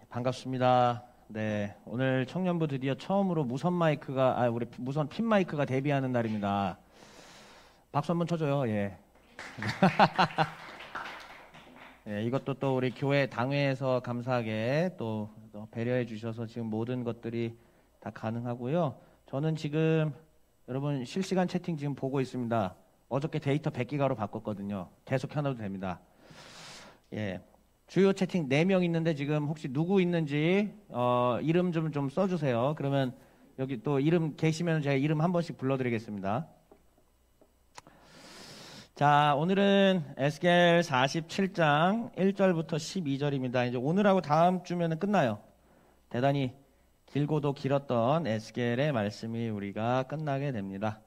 반갑습니다. 네, 오늘 청년부 드디어 처음으로 무선 마이크가, 우리 무선 핀 마이크가 데뷔하는 날입니다. 박수 한번 쳐줘요, 예. 예, 이것도 또 우리 교회 당회에서 감사하게 또 배려해 주셔서 지금 모든 것들이 다 가능하고요. 저는 지금 여러분 실시간 채팅 지금 보고 있습니다. 어저께 데이터 100기가로 바꿨거든요. 계속 켜놔도 됩니다. 예. 주요 채팅 4명 있는데 지금 혹시 누구 있는지 이름 좀 써주세요. 그러면 여기 또 이름 계시면 제가 이름 한 번씩 불러드리겠습니다. 자, 오늘은 에스겔 47장 1절부터 12절입니다. 이제 오늘하고 다음 주면은 끝나요. 대단히 길고도 길었던 에스겔의 말씀이 우리가 끝나게 됩니다.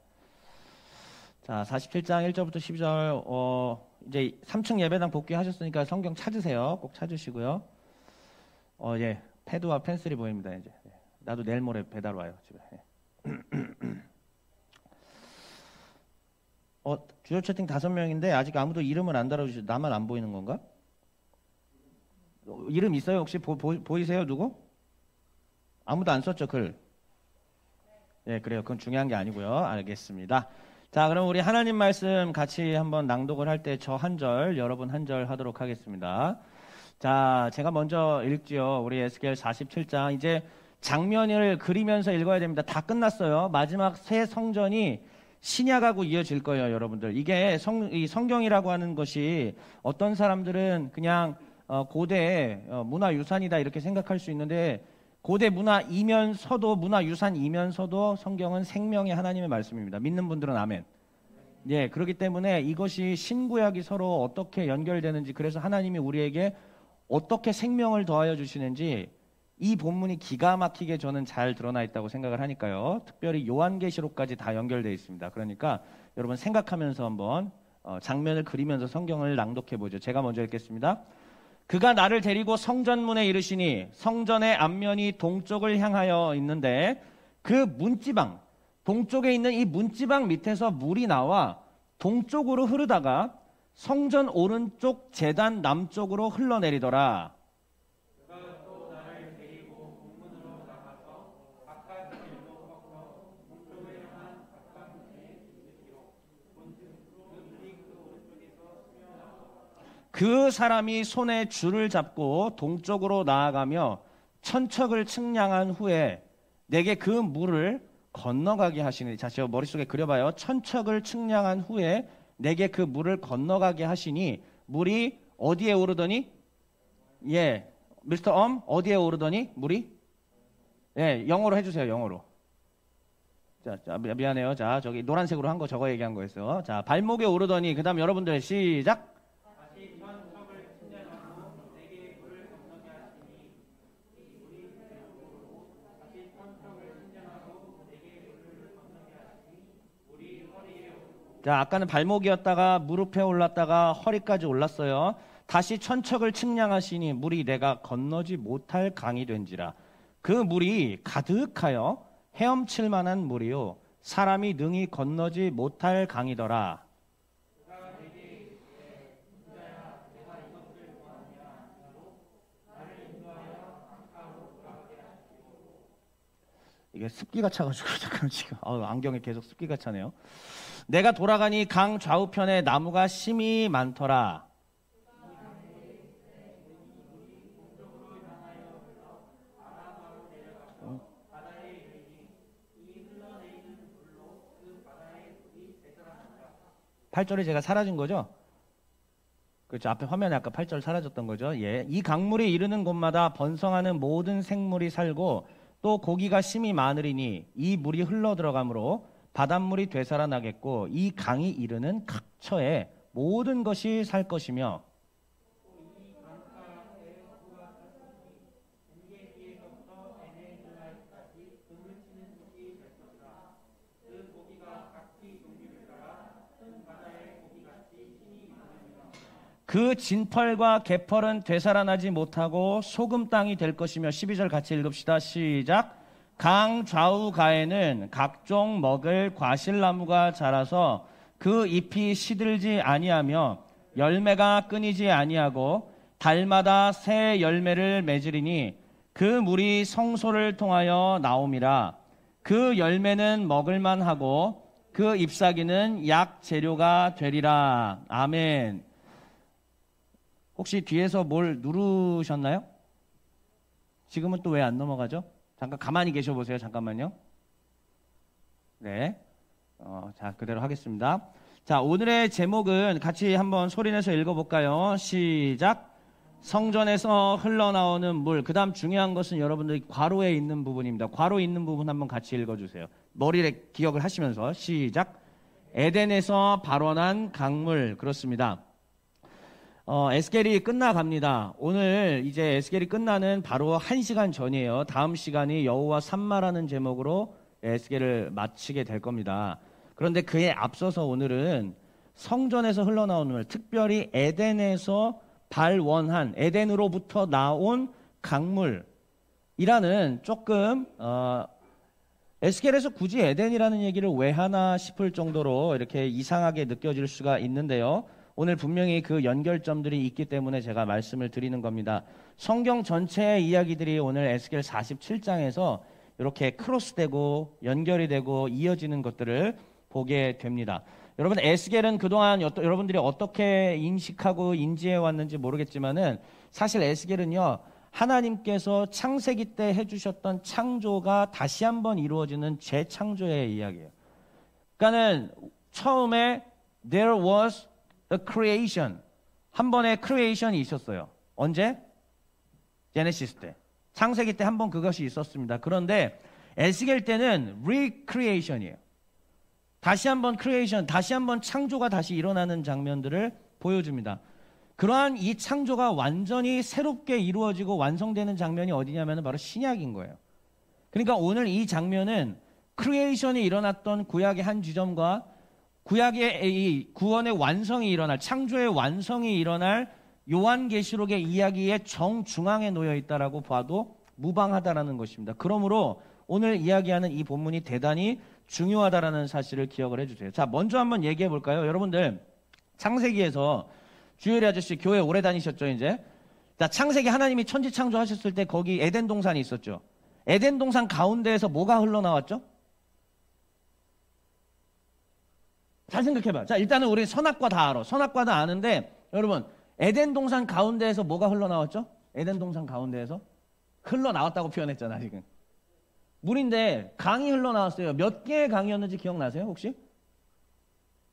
자, 47장 1절부터 12절 이제 3층 예배당 복귀하셨으니까 성경 찾으세요. 꼭 찾으시고요. 예, 패드와 펜슬이 보입니다. 이제 나도 내일 모레 배달 와요 집에. 주요 채팅 5명인데 아직 아무도 이름을 안 달아주시죠. 나만 안 보이는 건가? 이름 있어요? 혹시 보이세요? 누구? 아무도 안 썼죠 글? 예, 그래요. 그건 중요한 게 아니고요. 알겠습니다. 자, 그럼 우리 하나님 말씀 같이 한번 낭독을 할 때 저 한 절, 여러분 한 절 하도록 하겠습니다. 자, 제가 먼저 읽지요. 우리 에스겔 47장. 이제 장면을 그리면서 읽어야 됩니다. 다 끝났어요. 마지막 새 성전이 신약하고 이어질 거예요, 여러분들. 이게 이 성경이라고 하는 것이 어떤 사람들은 그냥 고대 문화유산이다 이렇게 생각할 수 있는데 고대 문화이면서도 문화유산이면서도 성경은 생명의 하나님의 말씀입니다. 믿는 분들은 아멘. 예, 그렇기 때문에 이것이 신구약이 서로 어떻게 연결되는지, 그래서 하나님이 우리에게 어떻게 생명을 더하여 주시는지 이 본문이 기가 막히게 저는 잘 드러나 있다고 생각을 하니까요. 특별히 요한계시록까지 다 연결되어 있습니다. 그러니까 여러분 생각하면서 한번 장면을 그리면서 성경을 낭독해 보죠. 제가 먼저 읽겠습니다. 그가 나를 데리고 성전문에 이르시니 성전의 앞면이 동쪽을 향하여 있는데 그 문지방, 동쪽에 있는 이 문지방 밑에서 물이 나와 동쪽으로 흐르다가 성전 오른쪽 제단 남쪽으로 흘러내리더라. 그가 또 나를 데리고 동문으로 나가서 바깥 길로 꺾어 동쪽을 향한 바깥 문에 이르시고 문들이 그 오른쪽에서 스며나오더라. 그 사람이 손에 줄을 잡고 동쪽으로 나아가며 천척을 측량한 후에 내게 그 물을 건너가게 하시니, 자, 저 머릿속에 그려봐요. 천척을 측량한 후에 내게 그 물을 건너가게 하시니 물이 어디에 오르더니, 예, 미스터 어디에 오르더니 물이, 예, 영어로 해주세요. 영어로. 자, 미안해요. 자, 저기 노란색으로 한 거 저거 얘기한 거였어요. 자, 발목에 오르더니, 그 다음 여러분들 시작. 자, 아까는 발목이었다가 무릎에 올랐다가 허리까지 올랐어요. 다시 천척을 측량하시니 물이 내가 건너지 못할 강이 된지라. 그 물이 가득하여 헤엄칠 만한 물이요 사람이 능히 건너지 못할 강이더라. 이게 습기가 차가지고 잠깐 지금 안경에 계속 습기가 차네요. 내가 돌아가니 강 좌우편에 나무가 심이 많더라. 팔 8절에 제가 사라진 거죠? 그렇죠. 앞에 화면에 아까 8절 사라졌던 거죠. 예. 이 강물이 이르는 곳마다 번성하는 모든 생물이 살고 또 고기가 심이 많으리니 이 물이 흘러 들어가므로 바닷물이 되살아나겠고 이 강이 이르는 각처에 모든 것이 살 것이며 그 진펄과 개펄은 되살아나지 못하고 소금 땅이 될 것이며 12절 같이 읽읍시다. 시작. 강 좌우 가에는 각종 먹을 과실나무가 자라서 그 잎이 시들지 아니하며 열매가 끊이지 아니하고 달마다 새 열매를 맺으리니 그 물이 성소를 통하여 나옴이라. 그 열매는 먹을만하고 그 잎사귀는 약 재료가 되리라. 아멘. 혹시 뒤에서 뭘 누르셨나요? 지금은 또 왜 안 넘어가죠? 잠깐 가만히 계셔 보세요. 잠깐만요. 네. 자, 그대로 하겠습니다. 자, 오늘의 제목은 같이 한번 소리내서 읽어볼까요? 시작. 성전에서 흘러나오는 물. 그 다음 중요한 것은 여러분들이 괄호에 있는 부분입니다. 괄호 있는 부분 한번 같이 읽어주세요. 머리에 기억을 하시면서 시작. 에덴에서 발원한 강물. 그렇습니다. 에스겔이 끝나갑니다. 오늘 이제 에스겔이 끝나는 바로 1시간 전이에요. 다음 시간이 여호와 산마라는 제목으로 에스겔을 마치게 될 겁니다. 그런데 그에 앞서서 오늘은 성전에서 흘러나오는 물, 특별히 에덴에서 발원한, 에덴으로부터 나온 강물이라는 조금 에스겔에서 굳이 에덴이라는 얘기를 왜 하나 싶을 정도로 이렇게 이상하게 느껴질 수가 있는데요. 오늘 분명히 그 연결점들이 있기 때문에 제가 말씀을 드리는 겁니다. 성경 전체의 이야기들이 오늘 에스겔 47장에서 이렇게 크로스되고 연결이 되고 이어지는 것들을 보게 됩니다. 여러분, 에스겔은 그동안 여러분들이 어떻게 인식하고 인지해 왔는지 모르겠지만은 사실 에스겔은요, 하나님께서 창세기 때 해주셨던 창조가 다시 한번 이루어지는 재창조의 이야기예요. 그러니까는 처음에 there was a creation, 한 번의 크리에이션이 있었어요. 언제? 제네시스 때. 창세기 때 한 번 그것이 있었습니다. 그런데 에스겔 때는 recreation이에요. 다시 한번 크리에이션, 다시 한번 창조가 다시 일어나는 장면들을 보여줍니다. 그러한 이 창조가 완전히 새롭게 이루어지고 완성되는 장면이 어디냐면 바로 신약인 거예요. 그러니까 오늘 이 장면은 크리에이션이 일어났던 구약의 한 지점과 구약의 이 구원의 완성이 일어날, 창조의 완성이 일어날 요한계시록의 이야기의 정중앙에 놓여 있다라고 봐도 무방하다라는 것입니다. 그러므로 오늘 이야기하는 이 본문이 대단히 중요하다라는 사실을 기억을 해주세요. 자, 먼저 한번 얘기해 볼까요? 여러분들, 창세기에서 주일이 아저씨 교회 오래 다니셨죠, 이제? 자, 창세기 하나님이 천지 창조하셨을 때 거기 에덴 동산이 있었죠. 에덴 동산 가운데에서 뭐가 흘러나왔죠? 잘 생각해봐. 자, 일단은 우리 선악과 다 알아. 선악과 다 아는데, 여러분, 에덴 동산 가운데에서 뭐가 흘러나왔죠? 에덴 동산 가운데에서? 흘러나왔다고 표현했잖아, 지금. 물인데 강이 흘러나왔어요. 몇 개의 강이었는지 기억나세요, 혹시?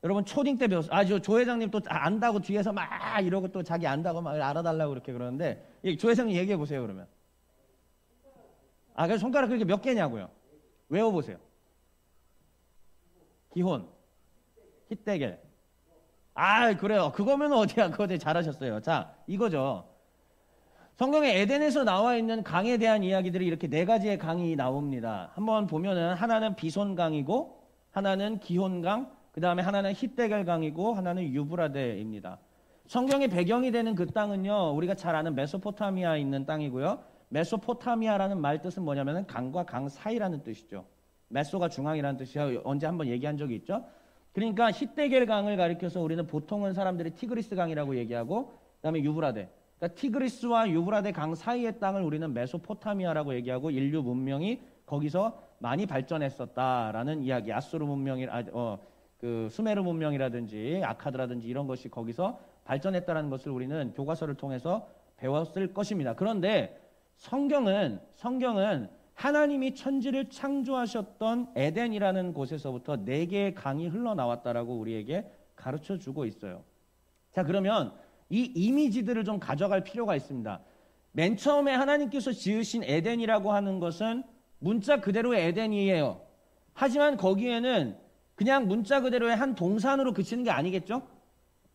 여러분, 초딩 때 배웠어요. 조 회장님 또 안다고 뒤에서 막 이러고 또 자기 안다고 막 알아달라고 그렇게 그러는데, 조 회장님 얘기해 보세요, 그러면. 그래서 손가락 그렇게 몇 개냐고요? 외워보세요. 기혼, 히데겔. 그래요. 그거면 어디야? 그거 되게 잘하셨어요. 자, 이거죠. 성경에 에덴에서 나와 있는 강에 대한 이야기들이 이렇게 4가지의 강이 나옵니다. 한번 보면은 하나는 비손강이고, 하나는 기혼강, 그 다음에 하나는 히데겔강이고, 하나는 유브라데입니다. 성경의 배경이 되는 그 땅은요, 우리가 잘 아는 메소포타미아에 있는 땅이고요. 메소포타미아라는 말 뜻은 뭐냐면은 강과 강 사이라는 뜻이죠. 메소가 중앙이라는 뜻이야. 언제 한번 얘기한 적이 있죠. 그러니까 히데겔 강을 가리켜서 우리는 보통은 사람들이 티그리스 강이라고 얘기하고, 그 다음에 유브라데. 그러니까 티그리스와 유브라데 강 사이의 땅을 우리는 메소포타미아라고 얘기하고, 인류 문명이 거기서 많이 발전했었다라는 이야기. 아수르 문명이, 그 수메르 문명이라든지 아카드라든지 이런 것이 거기서 발전했다라는 것을 우리는 교과서를 통해서 배웠을 것입니다. 그런데 성경은 하나님이 천지를 창조하셨던 에덴이라는 곳에서부터 4개의 강이 흘러나왔다라고 우리에게 가르쳐주고 있어요. 자, 그러면 이 이미지들을 좀 가져갈 필요가 있습니다. 맨 처음에 하나님께서 지으신 에덴이라고 하는 것은 문자 그대로의 에덴이에요. 하지만 거기에는 그냥 문자 그대로의 한 동산으로 그치는 게 아니겠죠?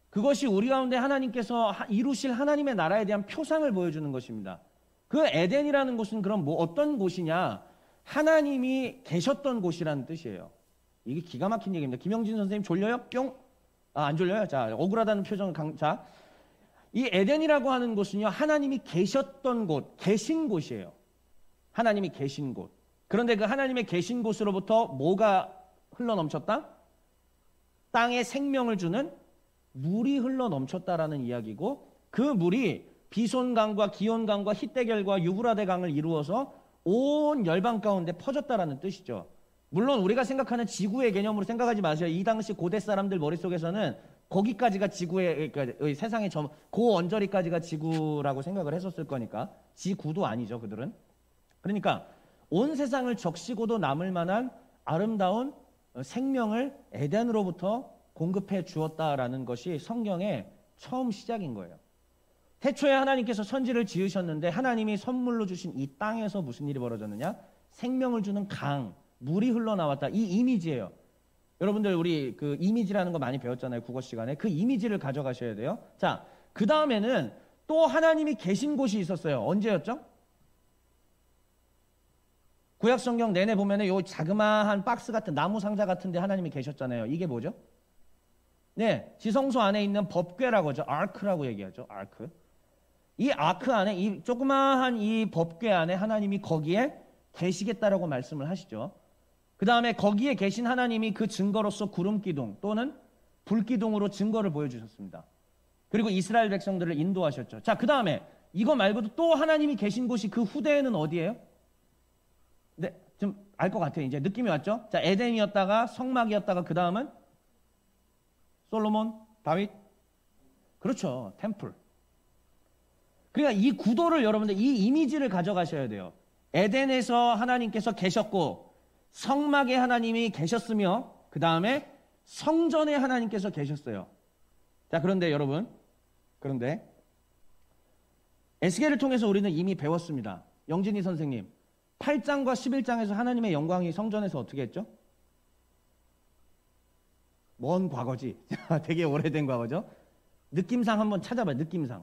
그것이 우리 가운데 하나님께서 이루실 하나님의 나라에 대한 표상을 보여주는 것입니다. 그 에덴이라는 곳은 그럼 어떤 곳이냐? 하나님이 계셨던 곳이라는 뜻이에요. 이게 기가 막힌 얘기입니다. 김영진 선생님 졸려요? 뿅? 안 졸려요? 자, 억울하다는 표정을 자, 이 에덴이라고 하는 곳은요, 하나님이 계셨던 곳, 계신 곳이에요. 하나님이 계신 곳. 그런데 그 하나님의 계신 곳으로부터 뭐가 흘러넘쳤다? 땅에 생명을 주는 물이 흘러넘쳤다라는 이야기고, 그 물이 비손강과 기온강과 히데겔과 유브라데 강을 이루어서 온 열방 가운데 퍼졌다라는 뜻이죠. 물론 우리가 생각하는 지구의 개념으로 생각하지 마세요. 이 당시 고대 사람들 머릿속에서는 거기까지가 지구의, 그러니까 세상의 그 언저리까지가 지구라고 생각을 했었을 거니까. 지구도 아니죠, 그들은. 그러니까 온 세상을 적시고도 남을 만한 아름다운 생명을 에덴으로부터 공급해 주었다라는 것이 성경의 처음 시작인 거예요. 태초에 하나님께서 천지를 지으셨는데 하나님이 선물로 주신 이 땅에서 무슨 일이 벌어졌느냐? 생명을 주는 강, 물이 흘러나왔다. 이 이미지예요. 여러분들 우리 그 이미지라는 거 많이 배웠잖아요. 국어 시간에. 그 이미지를 가져가셔야 돼요. 자, 그 다음에는 또 하나님이 계신 곳이 있었어요. 언제였죠? 구약 성경 내내 보면은 요 자그마한 박스 같은 나무 상자 같은 데 하나님이 계셨잖아요. 이게 뭐죠? 네, 지성소 안에 있는 법궤라고 하죠. 아크라고 얘기하죠. 아크. 이 아크 안에 이 조그마한 이 법궤 안에 하나님이 거기에 계시겠다라고 말씀을 하시죠. 그 다음에 거기에 계신 하나님이 그 증거로서 구름기둥 또는 불기둥으로 증거를 보여주셨습니다. 그리고 이스라엘 백성들을 인도하셨죠. 자, 그 다음에 이거 말고도 또 하나님이 계신 곳이 그 후대에는 어디예요? 네, 좀 알 것 같아요. 이제 느낌이 왔죠? 자, 에덴이었다가 성막이었다가 그 다음은 솔로몬, 다윗. 그렇죠. 템플. 그러니까 이 구도를 여러분들 이 이미지를 가져가셔야 돼요. 에덴에서 하나님께서 계셨고 성막에 하나님이 계셨으며 그 다음에 성전에 하나님께서 계셨어요. 자, 그런데 여러분, 그런데 에스겔을 통해서 우리는 이미 배웠습니다. 영진이 선생님, 8장과 11장에서 하나님의 영광이 성전에서 어떻게 했죠? 먼 과거지. 되게 오래된 과거죠. 느낌상 한번 찾아봐요. 느낌상.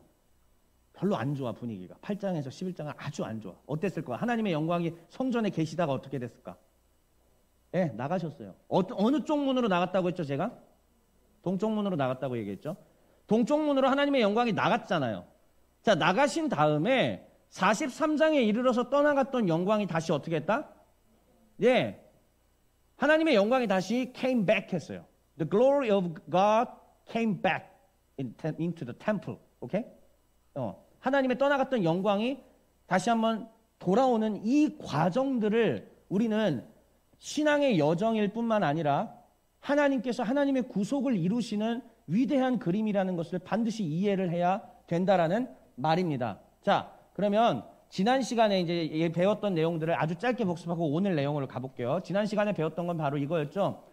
별로 안 좋아, 분위기가. 8장에서 11장은 아주 안 좋아. 어땠을 거야? 하나님의 영광이 성전에 계시다가 어떻게 됐을까? 예, 나가셨어요. 어느 쪽 문으로 나갔다고 했죠, 제가? 동쪽 문으로 나갔다고 얘기했죠. 동쪽 문으로 하나님의 영광이 나갔잖아요. 자, 나가신 다음에 43장에 이르러서 떠나갔던 영광이 다시 어떻게 했다? 예, 하나님의 영광이 다시 came back 했어요. The glory of God came back into the temple. 오케이? 하나님의 떠나갔던 영광이 다시 한번 돌아오는 이 과정들을 우리는 신앙의 여정일 뿐만 아니라 하나님께서 하나님의 구속을 이루시는 위대한 그림이라는 것을 반드시 이해를 해야 된다라는 말입니다. 자, 그러면 지난 시간에 이제 배웠던 내용들을 아주 짧게 복습하고 오늘 내용으로 가볼게요. 지난 시간에 배웠던 건 바로 이거였죠.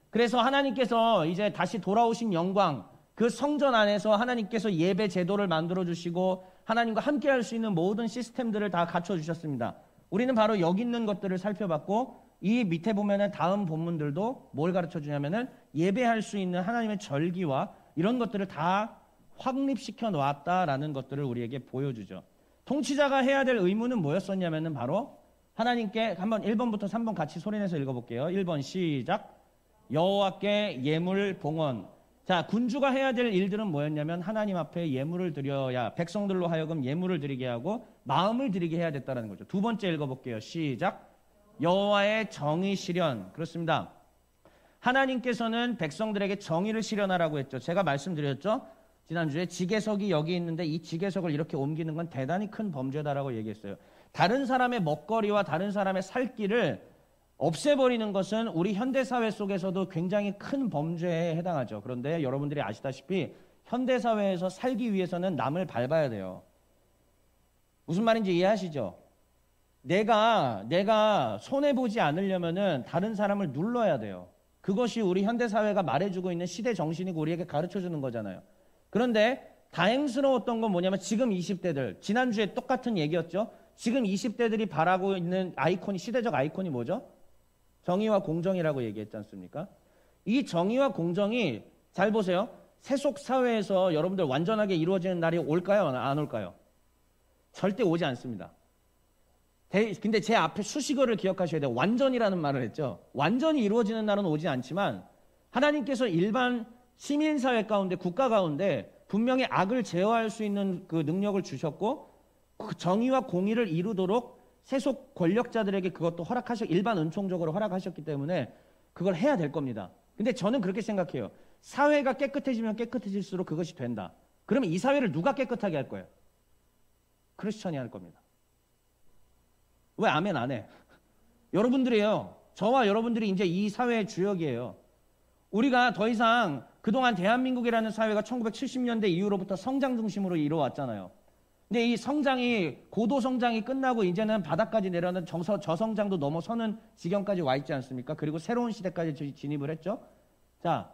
그래서 하나님께서 이제 다시 돌아오신 영광, 그 성전 안에서 하나님께서 예배 제도를 만들어 주시고 하나님과 함께 할 수 있는 모든 시스템들을 다 갖춰 주셨습니다. 우리는 바로 여기 있는 것들을 살펴봤고 이 밑에 보면은 다음 본문들도 뭘 가르쳐 주냐면은 예배할 수 있는 하나님의 절기와 이런 것들을 다 확립시켜 놓았다라는 것들을 우리에게 보여주죠. 통치자가 해야 될 의무는 뭐였었냐면은 바로 하나님께 한번 1번부터 3번 같이 소리내서 읽어볼게요. 1번 시작. 여호와께 예물 봉헌. 자, 군주가 해야 될 일들은 뭐였냐면 하나님 앞에 예물을 드려야 백성들로 하여금 예물을 드리게 하고 마음을 드리게 해야 됐다는 거죠. 두 번째 읽어볼게요. 시작. 여호와의 정의 실현. 그렇습니다. 하나님께서는 백성들에게 정의를 실현하라고 했죠. 제가 말씀드렸죠. 지난주에 지계석이 여기 있는데 이 지계석을 이렇게 옮기는 건 대단히 큰 범죄다라고 얘기했어요. 다른 사람의 먹거리와 다른 사람의 살 길을 없애버리는 것은 우리 현대사회 속에서도 굉장히 큰 범죄에 해당하죠. 그런데 여러분들이 아시다시피 현대사회에서 살기 위해서는 남을 밟아야 돼요. 무슨 말인지 이해하시죠? 내가 손해보지 않으려면은 다른 사람을 눌러야 돼요. 그것이 우리 현대사회가 말해주고 있는 시대 정신이고 우리에게 가르쳐주는 거잖아요. 그런데 다행스러웠던 건 뭐냐면 지금 20대들, 지난주에 똑같은 얘기였죠. 지금 20대들이 바라고 있는 아이콘이, 시대적 아이콘이 뭐죠? 정의와 공정이라고 얘기했지 않습니까? 이 정의와 공정이 잘 보세요. 세속 사회에서 여러분들 완전하게 이루어지는 날이 올까요? 안 올까요? 절대 오지 않습니다. 근데 제 앞에 수식어를 기억하셔야 돼요. 완전이라는 말을 했죠. 완전히 이루어지는 날은 오지 않지만 하나님께서 일반 시민사회 가운데, 국가 가운데 분명히 악을 제어할 수 있는 그 능력을 주셨고 그 정의와 공의를 이루도록 세속 권력자들에게 그것도 일반 은총적으로 허락하셨기 때문에 그걸 해야 될 겁니다. 근데 저는 그렇게 생각해요. 사회가 깨끗해지면 깨끗해질수록 그것이 된다. 그러면 이 사회를 누가 깨끗하게 할 거예요? 크리스천이 할 겁니다. 왜 아멘 안 해? 여러분들이에요. 저와 여러분들이 이제 이 사회의 주역이에요. 우리가 더 이상 그동안 대한민국이라는 사회가 1970년대 이후로부터 성장 중심으로 이루어왔잖아요. 근데 이 성장이, 고도 성장이 끝나고 이제는 바닥까지 내려는 저성장도 넘어서는 지경까지 와 있지 않습니까? 그리고 새로운 시대까지 진입을 했죠. 자,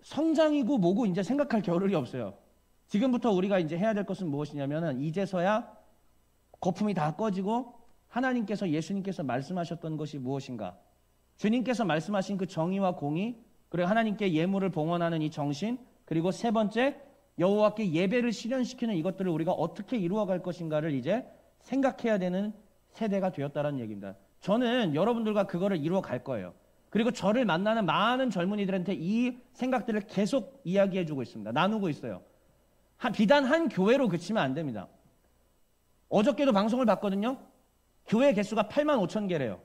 성장이고 뭐고 이제 생각할 겨를이 없어요. 지금부터 우리가 이제 해야 될 것은 무엇이냐면은 이제서야 거품이 다 꺼지고 하나님께서, 예수님께서 말씀하셨던 것이 무엇인가? 주님께서 말씀하신 그 정의와 공의, 그리고 하나님께 예물을 봉헌하는 이 정신, 그리고 세 번째 여호와께 예배를 실현시키는 이것들을 우리가 어떻게 이루어갈 것인가를 이제 생각해야 되는 세대가 되었다는 얘기입니다. 저는 여러분들과 그거를 이루어갈 거예요. 그리고 저를 만나는 많은 젊은이들한테 이 생각들을 계속 이야기해주고 있습니다. 나누고 있어요. 비단 한 교회로 그치면 안 됩니다. 어저께도 방송을 봤거든요. 교회 개수가 85,000개래요.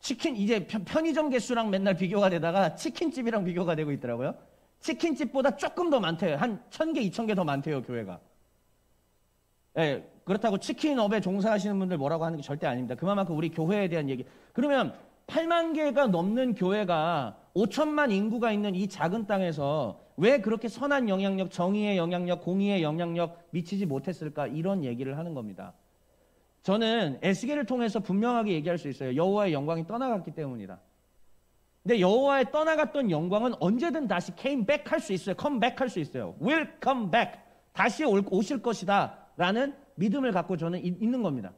치킨, 이제 편의점 개수랑 맨날 비교가 되다가 치킨집이랑 비교가 되고 있더라고요. 치킨집보다 조금 더 많대요. 한 1,000개, 2,000개 더 많대요, 교회가. 예, 그렇다고 치킨업에 종사하시는 분들 뭐라고 하는 게 절대 아닙니다. 그만큼 우리 교회에 대한 얘기. 그러면 8만 개가 넘는 교회가 5천만 인구가 있는 이 작은 땅에서 왜 그렇게 선한 영향력, 정의의 영향력, 공의의 영향력 미치지 못했을까? 이런 얘기를 하는 겁니다. 저는 에스겔을 통해서 분명하게 얘기할 수 있어요. 여호와의 영광이 떠나갔기 때문이다. 근데 여호와의 떠나갔던 영광은 언제든 다시 came back 할 수 있어요. come back 할 수 있어요. will come back. 다시 오실 것이다 라는 믿음을 갖고 저는 있는 겁니다.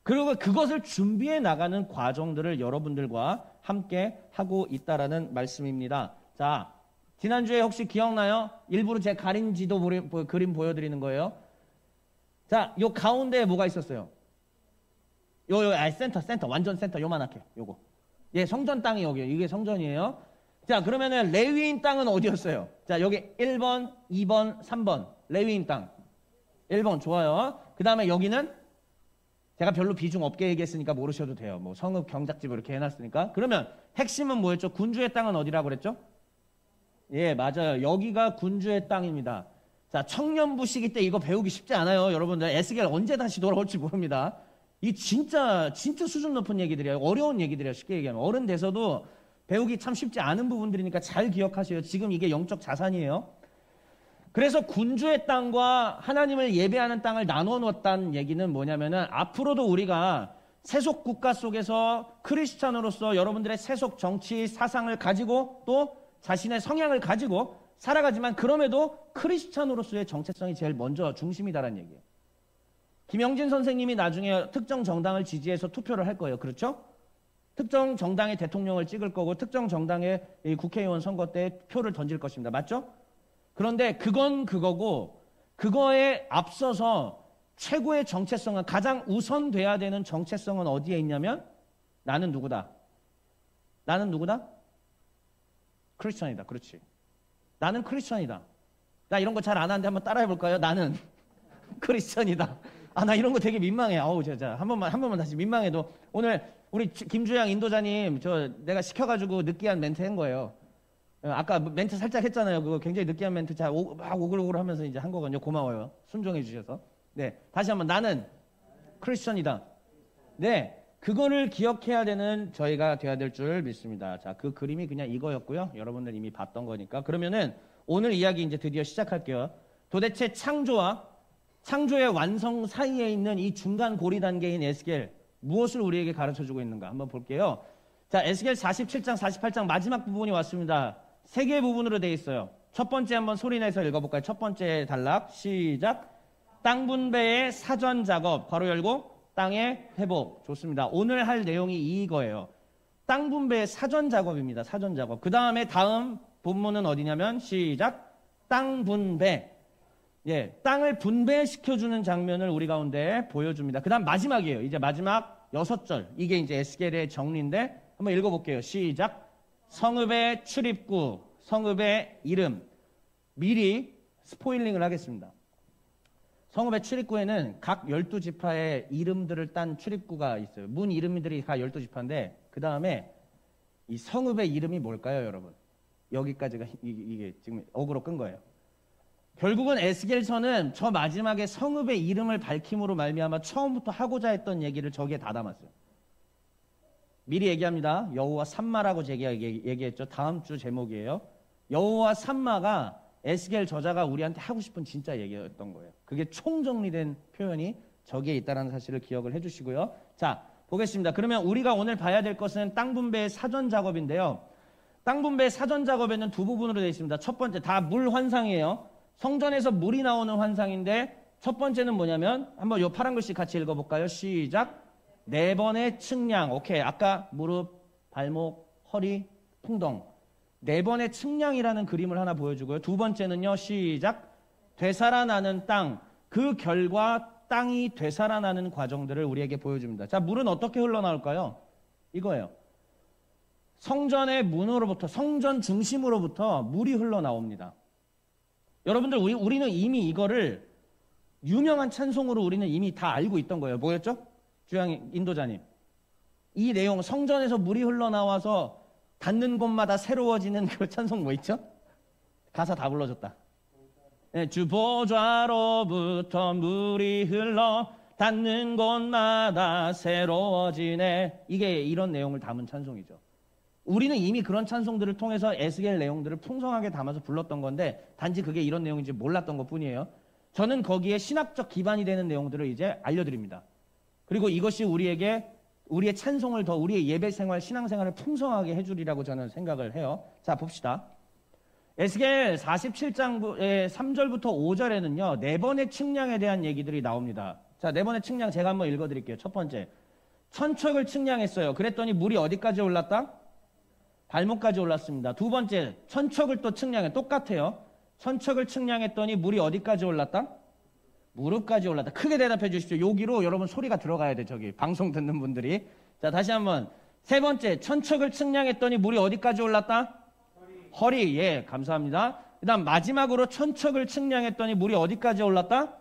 그리고 그것을 준비해 나가는 과정들을 여러분들과 함께 하고 있다라는 말씀입니다. 자, 지난주에 혹시 기억나요? 일부러 제 가린 지도 그림 보여드리는 거예요. 자, 요 가운데에 뭐가 있었어요? 센터, 완전 센터, 요만하게, 요거. 예, 성전 땅이 여기, 이게 성전이에요. 자, 그러면은 레위인 땅은 어디였어요? 자, 여기 1번, 2번, 3번. 레위인 땅. 1번, 좋아요. 그 다음에 여기는 제가 별로 비중 없게 얘기했으니까 모르셔도 돼요. 뭐 성읍 경작집 이렇게 해놨으니까. 그러면 핵심은 뭐였죠? 군주의 땅은 어디라고 그랬죠? 예, 맞아요. 여기가 군주의 땅입니다. 자, 청년부 시기 때 이거 배우기 쉽지 않아요. 여러분들 에스겔 언제 다시 돌아올지 모릅니다. 이 진짜 수준 높은 얘기들이에요. 어려운 얘기들이에요. 쉽게 얘기하면. 어른 돼서도 배우기 참 쉽지 않은 부분들이니까 잘 기억하세요. 지금 이게 영적 자산이에요. 그래서 군주의 땅과 하나님을 예배하는 땅을 나눠 놓았다는 얘기는 뭐냐면은 앞으로도 우리가 세속 국가 속에서 크리스찬으로서 여러분들의 세속 정치 사상을 가지고 또 자신의 성향을 가지고 살아가지만 그럼에도 크리스찬으로서의 정체성이 제일 먼저 중심이다라는 얘기예요. 김영진 선생님이 나중에 특정 정당을 지지해서 투표를 할 거예요. 그렇죠? 특정 정당의 대통령을 찍을 거고 특정 정당의 국회의원 선거 때 표를 던질 것입니다. 맞죠? 그런데 그건 그거고 그거에 앞서서 최고의 정체성은 가장 우선돼야 되는 정체성은 어디에 있냐면 나는 누구다? 나는 누구다? 크리스천이다. 그렇지. 나는 크리스천이다. 나 이런 거 잘 안 하는데 한번 따라해 볼까요? 나는 크리스천이다. 아, 나 이런 거 되게 민망해. 어우, 자, 한 번만 다시 민망해도 오늘 우리 김주양 인도자님 내가 시켜가지고 느끼한 멘트 한 거예요. 아까 멘트 살짝 했잖아요. 그거 굉장히 느끼한 멘트 막 오글오글 하면서 이제 한 거거든요. 고마워요. 순종해 주셔서. 네. 다시 한번 나는 크리스천이다. 네. 그거를 기억해야 되는 저희가 돼야 될 줄 믿습니다. 자, 그 그림이 그냥 이거였고요. 여러분들 이미 봤던 거니까. 그러면은 오늘 이야기 이제 드디어 시작할게요. 도대체 창조의 완성 사이에 있는 이 중간 고리 단계인 에스겔 무엇을 우리에게 가르쳐주고 있는가 한번 볼게요. 자, 에스겔 47장, 48장 마지막 부분이 왔습니다. 세 개의 부분으로 되어 있어요. 첫 번째 한번 소리내서 읽어볼까요? 첫 번째 단락 시작. 땅 분배의 사전 작업 괄호 열고 땅의 회복. 좋습니다. 오늘 할 내용이 이거예요. 땅 분배의 사전 작업입니다. 사전 작업. 그 다음에 다음 본문은 어디냐면 시작. 땅 분배. 예, 땅을 분배시켜주는 장면을 우리 가운데 보여줍니다. 그 다음 마지막이에요. 이제 마지막 6절. 이게 이제 에스겔의 정리인데 한번 읽어볼게요. 시작. 성읍의 출입구, 성읍의 이름. 미리 스포일링을 하겠습니다. 성읍의 출입구에는 각 12지파의 이름들을 딴 출입구가 있어요. 문 이름들이 다 12지파인데 그 다음에 이 성읍의 이름이 뭘까요, 여러분? 여기까지가 이게 지금 어그로 끈 거예요. 결국은 에스겔서는 저 마지막에 성읍의 이름을 밝힘으로 말미암아 처음부터 하고자 했던 얘기를 저기에 다 담았어요. 미리 얘기합니다. 여호와 삼마라고 제가 얘기했죠. 다음 주 제목이에요. 여호와 삼마가 에스겔 저자가 우리한테 하고 싶은 진짜 얘기였던 거예요. 그게 총정리된 표현이 저기에 있다는 사실을 기억을 해주시고요. 자, 보겠습니다. 그러면 우리가 오늘 봐야 될 것은 땅 분배의 사전 작업인데요. 땅 분배의 사전 작업에는 두 부분으로 되어 있습니다. 첫 번째, 다 물 환상이에요. 성전에서 물이 나오는 환상인데 첫 번째는 뭐냐면 한번 요 파란 글씨 같이 읽어볼까요? 시작. 4번의 측량. 오케이. 아까 무릎, 발목, 허리, 풍덩. 4번의 측량이라는 그림을 하나 보여주고요. 두 번째는요. 시작. 되살아나는 땅. 그 결과 땅이 되살아나는 과정들을 우리에게 보여줍니다. 자, 물은 어떻게 흘러나올까요? 이거예요. 성전의 문으로부터, 성전 중심으로부터 물이 흘러나옵니다. 여러분들, 우리는 이미 이거를 유명한 찬송으로 우리는 이미 다 알고 있던 거예요. 뭐였죠? 주양 인도자님. 이 내용, 성전에서 물이 흘러나와서 닿는 곳마다 새로워지는 그 찬송 뭐 있죠? 가사 다 불러줬다. 네, 주 보좌로부터 물이 흘러 닿는 곳마다 새로워지네. 이게 이런 내용을 담은 찬송이죠. 우리는 이미 그런 찬송들을 통해서 에스겔 내용들을 풍성하게 담아서 불렀던 건데 단지 그게 이런 내용인지 몰랐던 것뿐이에요. 저는 거기에 신학적 기반이 되는 내용들을 이제 알려드립니다. 그리고 이것이 우리에게 우리의 찬송을 더 우리의 예배 생활, 신앙 생활을 풍성하게 해주리라고 저는 생각을 해요. 자, 봅시다. 에스겔 47장의 3절부터 5절에는요. 4번의 측량에 대한 얘기들이 나옵니다. 자, 4번의 측량 제가 한번 읽어드릴게요. 첫 번째, 천척을 측량했어요. 그랬더니 물이 어디까지 올랐다? 발목까지 올랐습니다. 두 번째, 천척을 또 측량해. 똑같아요. 천척을 측량했더니 물이 어디까지 올랐다? 무릎까지 올랐다. 크게 대답해 주십시오. 여기로 여러분 소리가 들어가야 돼. 저기 방송 듣는 분들이. 자, 다시 한번. 세 번째, 천척을 측량했더니 물이 어디까지 올랐다? 허리. 예, 감사합니다. 그 다음 마지막으로 천척을 측량했더니 물이 어디까지 올랐다?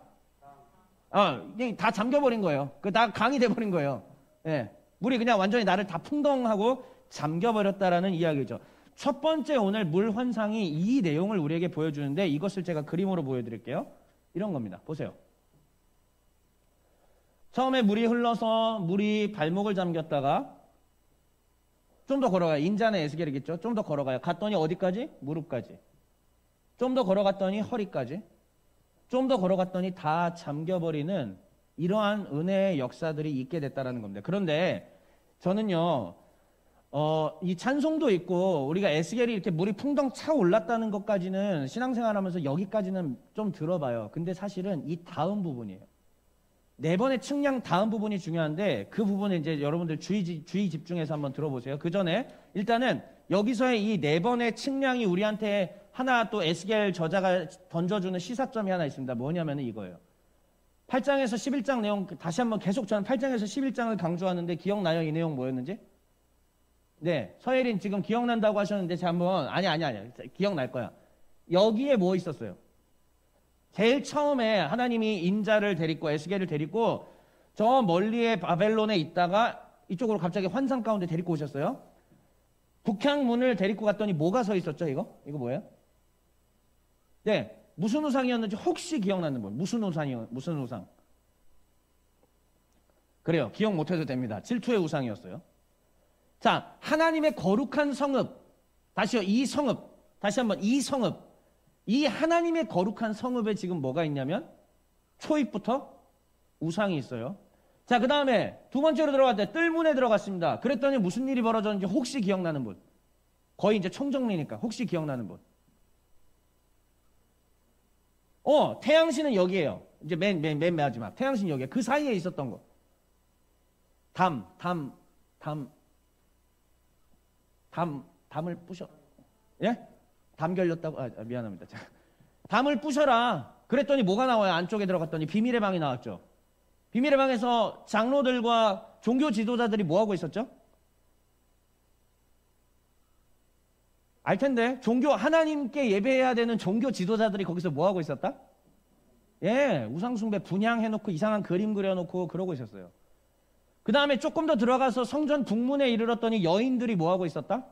다 잠겨버린 거예요. 다 강이 돼버린 거예요. 예, 물이 그냥 완전히 나를 다 풍덩하고 잠겨버렸다라는 이야기죠. 첫 번째 오늘 물 환상이 이 내용을 우리에게 보여주는데 이것을 제가 그림으로 보여드릴게요. 이런 겁니다. 보세요. 처음에 물이 흘러서 물이 발목을 잠겼다가 좀 더 걸어가요. 인자는 에스겔이겠죠. 좀 더 걸어가요. 갔더니 어디까지? 무릎까지. 좀 더 걸어갔더니 허리까지. 좀 더 걸어갔더니 다 잠겨버리는 이러한 은혜의 역사들이 있게 됐다는 겁니다. 그런데 저는요, 이 찬송도 있고 우리가 에스겔이 이렇게 물이 풍덩 차 올랐다는 것까지는 신앙생활하면서 여기까지는 좀 들어봐요. 근데 사실은 이 다음 부분이에요. 4번의 측량 다음 부분이 중요한데 그 부분에 이제 여러분들 주의 집중해서 한번 들어보세요. 그 전에 일단은 여기서의 이 4번의 측량이 우리한테 하나 또 에스겔 저자가 던져주는 시사점이 하나 있습니다. 뭐냐면 이거예요. 8장에서 11장 내용 다시 한번 계속 저는 8장에서 11장을 강조하는데 기억나요? 이 내용 뭐였는지? 네, 서예린 지금 기억난다고 하셨는데 제가 한번 아니 기억날 거야. 여기에 뭐 있었어요? 제일 처음에 하나님이 인자를 데리고 에스겔을 데리고 저 멀리에 바벨론에 있다가 이쪽으로 갑자기 환상 가운데 데리고 오셨어요. 북향문을 데리고 갔더니 뭐가 서 있었죠? 이거 뭐예요? 네, 무슨 우상이었는지 혹시 기억나는 분? 무슨 우상? 그래요, 기억 못해도 됩니다. 질투의 우상이었어요. 자, 하나님의 거룩한 성읍. 다시요, 이 성읍. 다시 한번 이 성읍. 이 하나님의 거룩한 성읍에 지금 뭐가 있냐면 초입부터 우상이 있어요. 자, 그 다음에 두 번째로 들어갈 때 뜰문에 들어갔습니다. 그랬더니 무슨 일이 벌어졌는지 혹시 기억나는 분? 거의 이제 총정리니까 혹시 기억나는 분? 태양신은 여기에요. 이제 맨 마지막. 태양신 여기에. 그 사이에 있었던 거. 담을 부셔. 예? 담 결렸다고? 미안합니다. 담을 부셔라. 그랬더니 뭐가 나와요? 안쪽에 들어갔더니 비밀의 방이 나왔죠. 비밀의 방에서 장로들과 종교 지도자들이 뭐하고 있었죠? 알 텐데. 하나님께 예배해야 되는 종교 지도자들이 거기서 뭐하고 있었다? 예, 우상숭배 분향해놓고 이상한 그림 그려놓고 그러고 있었어요. 그 다음에 조금 더 들어가서 성전 북문에 이르렀더니 여인들이 뭐하고 있었다?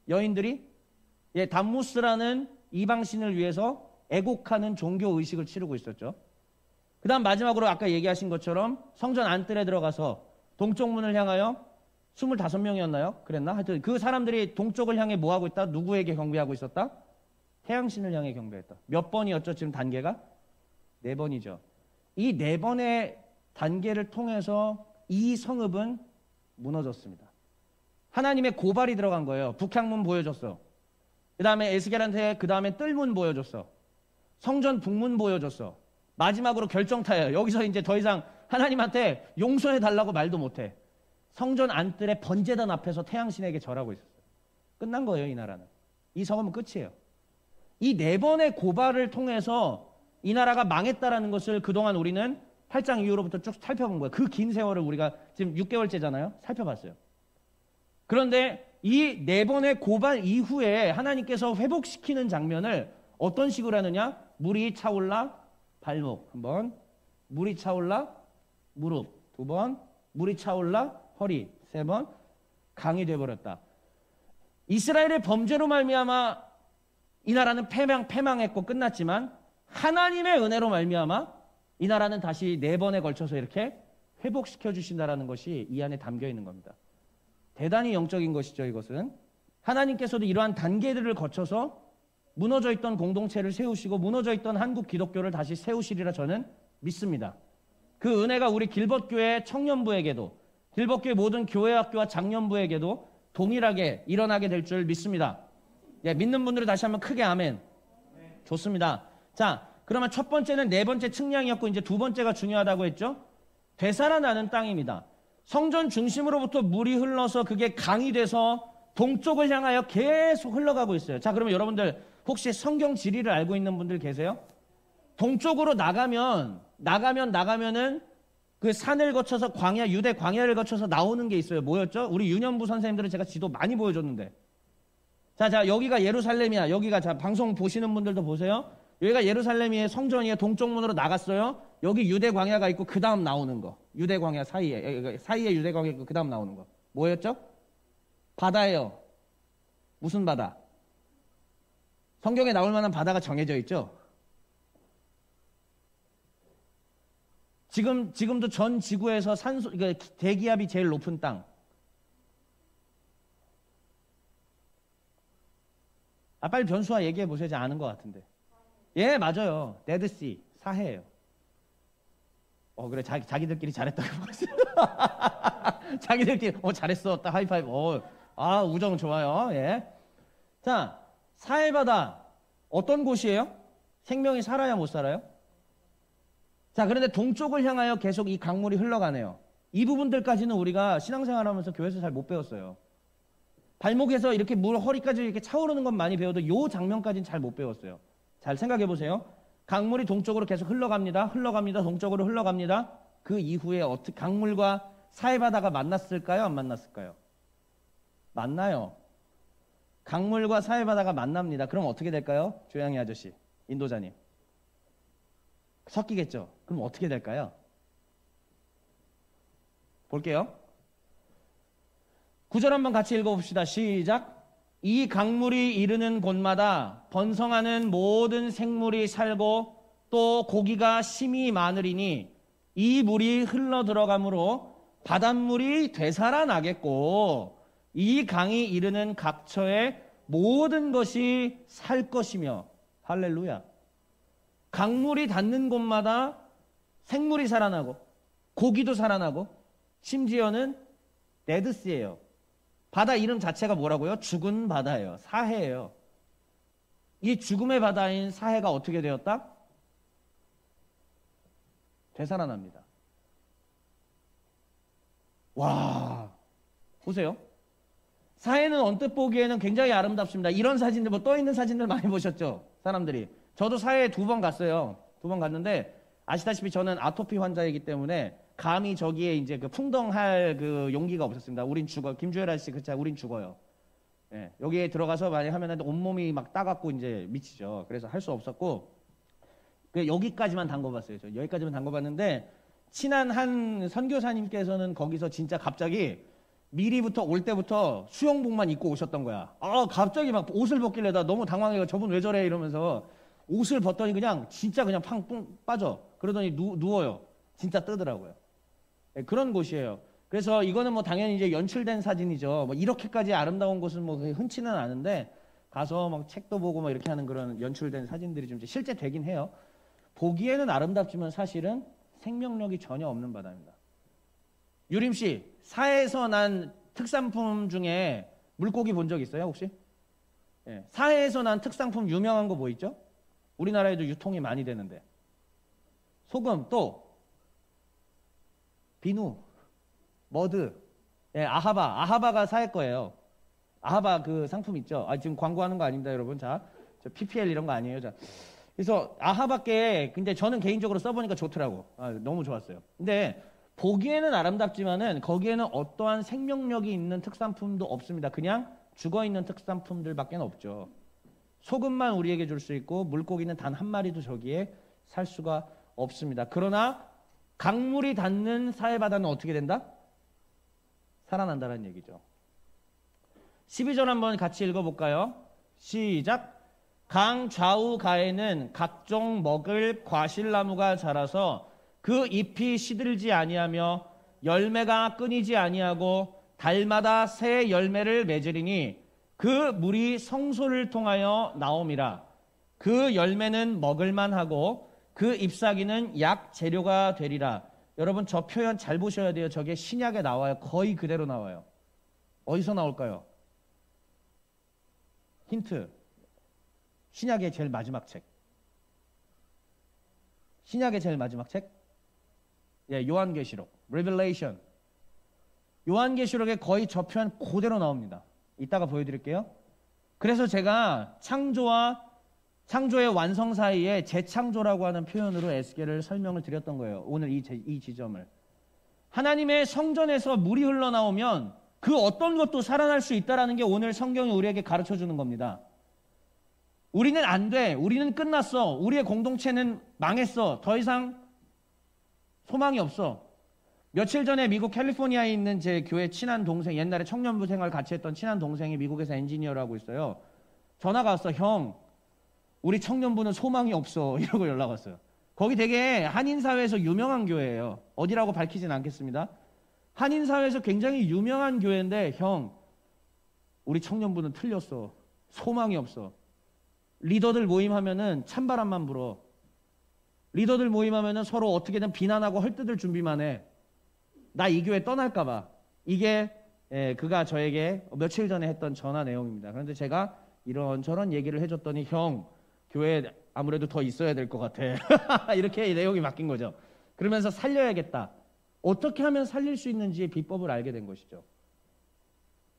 여인들이 담무스라는 이방신을 위해서 애곡하는 종교 의식을 치르고 있었죠. 그 다음 마지막으로 아까 얘기하신 것처럼 성전 안뜰에 들어가서 동쪽 문을 향하여 25명이었나요? 그랬나? 하여튼 그 사람들이 동쪽을 향해 뭐 하고 있다? 누구에게 경배하고 있었다? 태양신을 향해 경배했다. 몇 번이었죠? 지금 단계가? 4번이죠. 이 4번의 단계를 통해서 이 성읍은 무너졌습니다. 하나님의 고발이 들어간 거예요. 북향문 보여줬어. 그 다음에 에스겔한테 그 다음에 뜰문 보여줬어. 성전 북문 보여줬어. 마지막으로 결정타예요. 여기서 이제 더 이상 하나님한테 용서해 달라고 말도 못해. 성전 안뜰의 번제단 앞에서 태양신에게 절하고 있었어요. 끝난 거예요, 이 나라는. 이 성읍은 끝이에요. 이 4번의 고발을 통해서 이 나라가 망했다라는 것을 그동안 우리는 8장 이후로부터 쭉 살펴본 거예요. 그 긴 세월을 우리가 지금 6개월째잖아요. 살펴봤어요. 그런데 이 4번의 고발 이후에 하나님께서 회복시키는 장면을 어떤 식으로 하느냐? 물이 차올라 발목 한 번, 물이 차올라 무릎 2번, 물이 차올라 허리 3번, 강이 되어버렸다. 이스라엘의 범죄로 말미암아 이 나라는 패망했고 끝났지만 하나님의 은혜로 말미암아 이 나라는 다시 4번에 걸쳐서 이렇게 회복시켜 주신다라는 것이 이 안에 담겨 있는 겁니다. 대단히 영적인 것이죠. 이것은 하나님께서도 이러한 단계들을 거쳐서 무너져 있던 공동체를 세우시고 무너져 있던 한국 기독교를 다시 세우시리라 저는 믿습니다. 그 은혜가 우리 길벗교회 청년부에게도 길벗교회 모든 교회학교와 장년부에게도 동일하게 일어나게 될 줄 믿습니다. 예, 믿는 분들은 다시 한번 크게 아멘. 좋습니다. 자, 그러면 첫 번째는 4번째 측량이었고 이제 2번째가 중요하다고 했죠. 되살아나는 땅입니다. 성전 중심으로부터 물이 흘러서 그게 강이 돼서 동쪽을 향하여 계속 흘러가고 있어요. 자, 그러면 여러분들 혹시 성경 지리를 알고 있는 분들 계세요? 동쪽으로 나가면은 그 산을 거쳐서 광야, 유대 광야를 거쳐서 나오는 게 있어요. 뭐였죠? 우리 유년부 선생님들은 제가 지도 많이 보여줬는데. 자, 여기가 예루살렘이야. 여기가, 자, 방송 보시는 분들도 보세요. 여기가 예루살렘이에요. 성전이에요. 동쪽 문으로 나갔어요. 여기 유대 광야가 있고, 그 다음 나오는 거. 유대 광야 사이에 유대 광야 있고, 그 다음 나오는 거. 뭐였죠? 바다예요. 무슨 바다? 성경에 나올 만한 바다가 정해져 있죠? 지금도 전 지구에서 그러니까 대기압이 제일 높은 땅. 빨리 변수와 얘기해 보세요. 이제 아는 것 같은데. 예, 맞아요. 데드씨, 사해예요. 그래, 자기들끼리 잘했다고 자기들끼리, 잘했어. 딱 하이파이브. 우정 좋아요. 예. 자, 사해바다. 어떤 곳이에요? 생명이 살아야 못 살아요? 자, 그런데 동쪽을 향하여 계속 이 강물이 흘러가네요. 이 부분들까지는 우리가 신앙생활 하면서 교회에서 잘 못 배웠어요. 발목에서 이렇게 물 허리까지 이렇게 차오르는 건 많이 배워도 요 장면까지는 잘 못 배웠어요. 잘 생각해 보세요. 강물이 동쪽으로 계속 흘러갑니다. 동쪽으로 흘러갑니다. 그 이후에 강물과 사해바다가 만났을까요? 안 만났을까요? 만나요. 강물과 사해바다가 만납니다. 그럼 어떻게 될까요? 조양희 아저씨, 인도자님. 섞이겠죠? 그럼 어떻게 될까요? 볼게요. 9절 한번 같이 읽어봅시다. 시작. 이 강물이 이르는 곳마다 번성하는 모든 생물이 살고 또 고기가 심히 많으리니 이 물이 흘러 들어가므로 바닷물이 되살아나겠고 이 강이 이르는 각처의 모든 것이 살 것이며 할렐루야. 강물이 닿는 곳마다 생물이 살아나고 고기도 살아나고 심지어는 데드스예요. 바다 이름 자체가 뭐라고요? 죽은 바다예요. 사해예요. 이 죽음의 바다인 사해가 어떻게 되었다? 되살아납니다. 와, 보세요. 사해는 언뜻 보기에는 굉장히 아름답습니다. 이런 사진들, 떠 있는 사진들 많이 보셨죠? 사람들이. 저도 사해에 2번 갔어요. 2번 갔는데 아시다시피 저는 아토피 환자이기 때문에 감히 저기에 이제 그 풍덩할 그 용기가 없었습니다. 우린 죽어. 김주열 아저씨, 그쵸? 우린 죽어요. 예, 여기에 들어가서 만약 하면은 온몸이 막 따갑고 이제 미치죠. 그래서 할 수 없었고, 여기까지만 담궈봤어요. 저 여기까지만 담궈봤는데, 친한 한 선교사님께서는 거기서 진짜 갑자기 미리부터 올 때부터 수영복만 입고 오셨던 거야. 갑자기 막 옷을 벗길래 나 너무 당황해가 저분 왜 저래 이러면서 옷을 벗더니 그냥 진짜 그냥 팡 빠져. 그러더니 누워요. 진짜 뜨더라고요. 네, 그런 곳이에요. 그래서 이거는 뭐 당연히 이제 연출된 사진이죠. 뭐 이렇게까지 아름다운 곳은 뭐 흔치는 않은데 가서 막 책도 보고 막 이렇게 하는 그런 연출된 사진들이 좀 실제 되긴 해요. 보기에는 아름답지만 사실은 생명력이 전혀 없는 바다입니다. 유림 씨, 사해에서 난 특산품 중에 물고기 본 적 있어요, 혹시? 예, 사해에서 난 특산품 유명한 거 뭐 있죠? 우리나라에도 유통이 많이 되는데. 소금, 또 비누, 머드, 예, 아하바가 사해 거예요. 아하바 그 상품 있죠? 지금 광고하는 거 아닙니다, 여러분. 자, 저 PPL 이런 거 아니에요. 자, 그래서 아하바께 근데 저는 개인적으로 써보니까 좋더라고. 너무 좋았어요. 근데 보기에는 아름답지만은 거기에는 어떠한 생명력이 있는 특산품도 없습니다. 그냥 죽어있는 특산품들밖에 없죠. 소금만 우리에게 줄 수 있고 물고기는 단 한 마리도 저기에 살 수가 없습니다. 그러나 강물이 닿는 사해바다는 어떻게 된다? 살아난다는 얘기죠. 12절 한번 같이 읽어볼까요? 시작! 강 좌우 가에는 각종 먹을 과실나무가 자라서 그 잎이 시들지 아니하며 열매가 끊이지 아니하고 달마다 새 열매를 맺으리니 그 물이 성소를 통하여 나옴이라. 그 열매는 먹을만하고 그 잎사귀는 약 재료가 되리라. 여러분 저 표현 잘 보셔야 돼요. 저게 신약에 나와요. 거의 그대로 나와요. 어디서 나올까요? 힌트. 신약의 제일 마지막 책. 신약의 제일 마지막 책? 예, 요한계시록. Revelation. 요한계시록에 거의 저 표현 그대로 나옵니다. 이따가 보여드릴게요. 그래서 제가 창조의 완성 사이에 재창조라고 하는 표현으로 에스겔을 설명을 드렸던 거예요. 오늘 이 지점을. 하나님의 성전에서 물이 흘러나오면 그 어떤 것도 살아날 수 있다는 게 오늘 성경이 우리에게 가르쳐주는 겁니다. 우리는 안 돼. 우리는 끝났어. 우리의 공동체는 망했어. 더 이상 소망이 없어. 며칠 전에 미국 캘리포니아에 있는 제 교회 친한 동생, 옛날에 청년부 생활 같이 했던 친한 동생이 미국에서 엔지니어라고 있어요. 전화가 왔어. 형, 우리 청년부는 소망이 없어. 이러고 연락 왔어요. 거기 되게 한인사회에서 유명한 교회예요. 어디라고 밝히진 않겠습니다. 한인사회에서 굉장히 유명한 교회인데 형, 우리 청년부는 틀렸어. 소망이 없어. 리더들 모임하면은 찬바람만 불어. 리더들 모임하면은 서로 어떻게든 비난하고 헐뜯을 준비만 해. 나 이 교회 떠날까봐. 이게 그가 저에게 며칠 전에 했던 전화 내용입니다. 그런데 제가 이런저런 얘기를 해줬더니 형, 교회에 아무래도 더 있어야 될 것 같아. 이렇게 내용이 바뀐 거죠. 그러면서 살려야겠다. 어떻게 하면 살릴 수 있는지 비법을 알게 된 것이죠.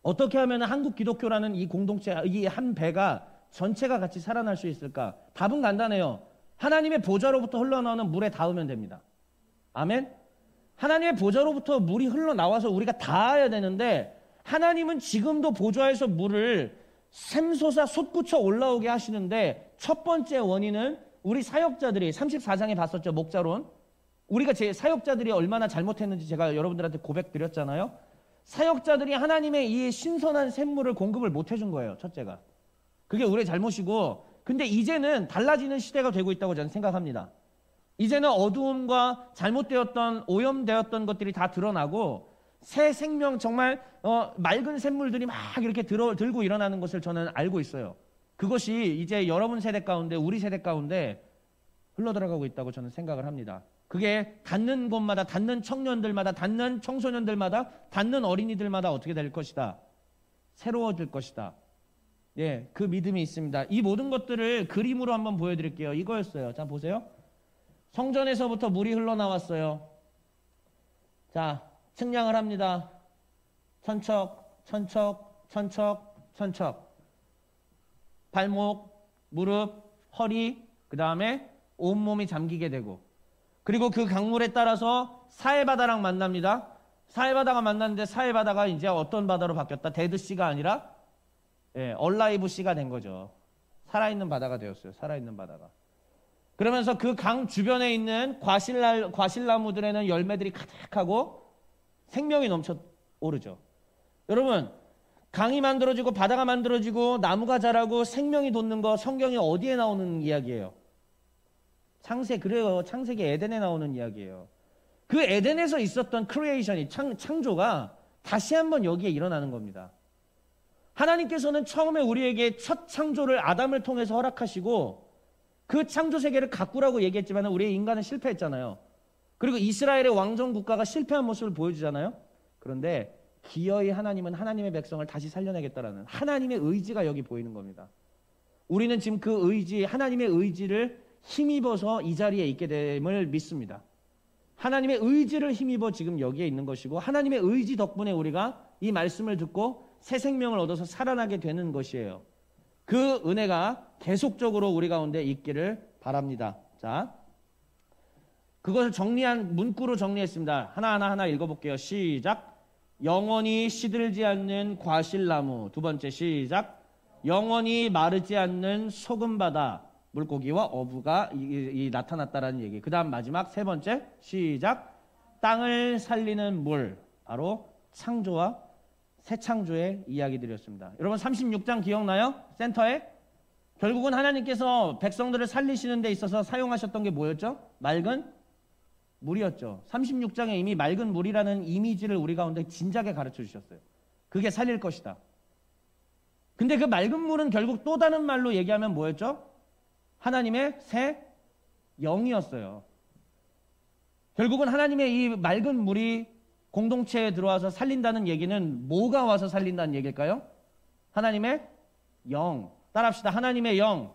어떻게 하면 한국 기독교라는 이 공동체, 이 한 배가 전체가 같이 살아날 수 있을까? 답은 간단해요. 하나님의 보좌로부터 흘러나오는 물에 닿으면 됩니다. 아멘? 하나님의 보좌로부터 물이 흘러나와서 우리가 닿아야 되는데 하나님은 지금도 보좌에서 물을 샘솟아 솟구쳐 올라오게 하시는데 첫 번째 원인은 우리 사역자들이 34장에 봤었죠. 목자론. 우리가 제 사역자들이 얼마나 잘못했는지 제가 여러분들한테 고백 드렸잖아요. 사역자들이 하나님의 이 신선한 샘물을 공급을 못 해준 거예요. 첫째가. 그게 우리의 잘못이고, 근데 이제는 달라지는 시대가 되고 있다고 저는 생각합니다. 이제는 어두움과 잘못되었던 오염되었던 것들이 다 드러나고 새 생명, 정말 맑은 샘물들이 막 이렇게 들고 일어나는 것을 저는 알고 있어요. 그것이 이제 여러분 세대 가운데, 우리 세대 가운데 흘러들어가고 있다고 저는 생각을 합니다. 그게 닿는 곳마다, 닿는 청년들마다, 닿는 청소년들마다, 닿는 어린이들마다 어떻게 될 것이다. 새로워질 것이다. 예, 그 믿음이 있습니다. 이 모든 것들을 그림으로 한번 보여드릴게요. 이거였어요. 자, 보세요. 성전에서부터 물이 흘러나왔어요. 자, 측량을 합니다. 천척, 천척, 천척, 천척. 발목, 무릎, 허리, 그 다음에 온몸이 잠기게 되고, 그리고 그 강물에 따라서 사해바다랑 만납니다. 사해바다가 만났는데 사해바다가 이제 어떤 바다로 바뀌었다? 데드시가 아니라 얼라이브 시가 된 거죠. 살아있는 바다가 되었어요. 살아있는 바다가. 그러면서 그 강 주변에 있는 과실나무들에는 열매들이 가득하고 생명이 넘쳐 오르죠. 여러분, 강이 만들어지고 바다가 만들어지고 나무가 자라고 생명이 돋는 거 성경이 어디에 나오는 이야기예요? 그래요. 창세기 에덴에 나오는 이야기예요. 그 에덴에서 있었던 크리에이션이 창조가 다시 한번 여기에 일어나는 겁니다. 하나님께서는 처음에 우리에게 첫 창조를 아담을 통해서 허락하시고 그 창조 세계를 가꾸라고 얘기했지만 우리의 인간은 실패했잖아요. 그리고 이스라엘의 왕정 국가가 실패한 모습을 보여주잖아요. 그런데 기어이 하나님은 하나님의 백성을 다시 살려내겠다라는 하나님의 의지가 여기 보이는 겁니다. 우리는 지금 그 의지, 하나님의 의지를 힘입어서 이 자리에 있게 됨을 믿습니다. 하나님의 의지를 힘입어 지금 여기에 있는 것이고 하나님의 의지 덕분에 우리가 이 말씀을 듣고 새 생명을 얻어서 살아나게 되는 것이에요. 그 은혜가 계속적으로 우리 가운데 있기를 바랍니다. 자, 그것을 정리한 문구로 정리했습니다. 하나하나 읽어볼게요. 시작. 영원히 시들지 않는 과실나무. 두 번째 시작. 영원히 마르지 않는 소금바다. 물고기와 어부가 나타났다라는 얘기. 그 다음 마지막 세 번째 시작. 땅을 살리는 물. 바로 창조와 새 창조의 이야기들이었습니다. 여러분 36장 기억나요? 센터에 결국은 하나님께서 백성들을 살리시는 데 있어서 사용하셨던 게 뭐였죠? 맑은 물이었죠. 36장에 이미 맑은 물이라는 이미지를 우리 가운데 진작에 가르쳐 주셨어요. 그게 살릴 것이다. 근데 그 맑은 물은 결국 또 다른 말로 얘기하면 뭐였죠? 하나님의 새 영이었어요. 결국은 하나님의 이 맑은 물이 공동체에 들어와서 살린다는 얘기는 뭐가 와서 살린다는 얘기일까요? 하나님의 영. 따라합시다. 하나님의 영.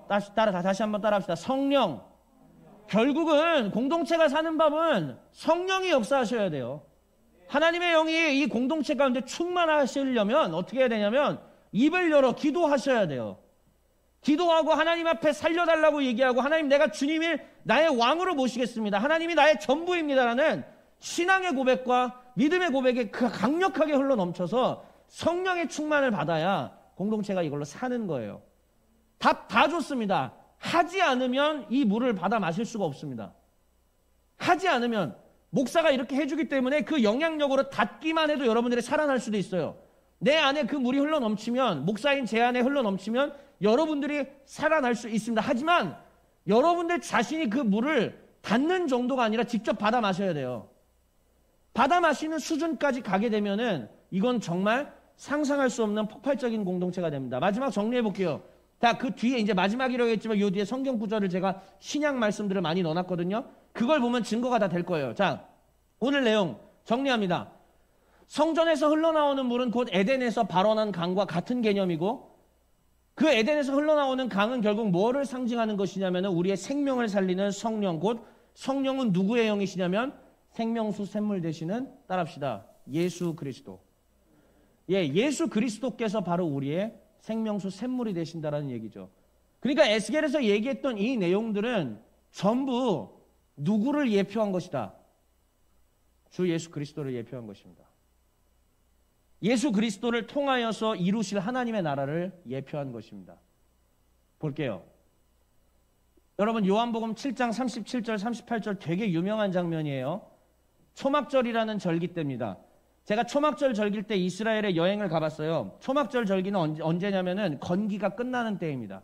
다시 한번 따라합시다. 성령. 결국은 공동체가 사는 법은 성령이 역사하셔야 돼요. 하나님의 영이 이 공동체 가운데 충만하시려면 어떻게 해야 되냐면 입을 열어 기도하셔야 돼요. 기도하고 하나님 앞에 살려달라고 얘기하고 하나님 내가 주님을 나의 왕으로 모시겠습니다. 하나님이 나의 전부입니다라는 신앙의 고백과 믿음의 고백이 강력하게 흘러넘쳐서 성령의 충만을 받아야 공동체가 이걸로 사는 거예요. 답 다 좋습니다. 하지 않으면 이 물을 받아 마실 수가 없습니다. 하지 않으면 목사가 이렇게 해주기 때문에 그 영향력으로 닿기만 해도 여러분들이 살아날 수도 있어요. 내 안에 그 물이 흘러넘치면 목사인 제 안에 흘러넘치면 여러분들이 살아날 수 있습니다. 하지만 여러분들 자신이 그 물을 닿는 정도가 아니라 직접 받아 마셔야 돼요. 받아 마시는 수준까지 가게 되면은 이건 정말 상상할 수 없는 폭발적인 공동체가 됩니다. 마지막 정리해 볼게요. 자, 그 뒤에 이제 마지막이라고 했지만 이 뒤에 성경 구절을 제가 신약 말씀들을 많이 넣어놨거든요. 그걸 보면 증거가 다 될 거예요. 자, 오늘 내용 정리합니다. 성전에서 흘러나오는 물은 곧 에덴에서 발원한 강과 같은 개념이고 그 에덴에서 흘러나오는 강은 결국 뭐를 상징하는 것이냐면 우리의 생명을 살리는 성령, 곧 성령은 누구의 영이시냐면 생명수 샘물 되시는 따라합시다. 예수 그리스도. 예수 그리스도께서 바로 우리의 생명수 샘물이 되신다라는 얘기죠. 그러니까 에스겔에서 얘기했던 이 내용들은 전부 누구를 예표한 것이다? 주 예수 그리스도를 예표한 것입니다. 예수 그리스도를 통하여서 이루실 하나님의 나라를 예표한 것입니다. 볼게요. 여러분 요한복음 7장 37절 38절 되게 유명한 장면이에요. 초막절이라는 절기 때입니다. 제가 초막절 절기 때 이스라엘에 여행을 가봤어요. 초막절 절기는 언제냐면은 건기가 끝나는 때입니다.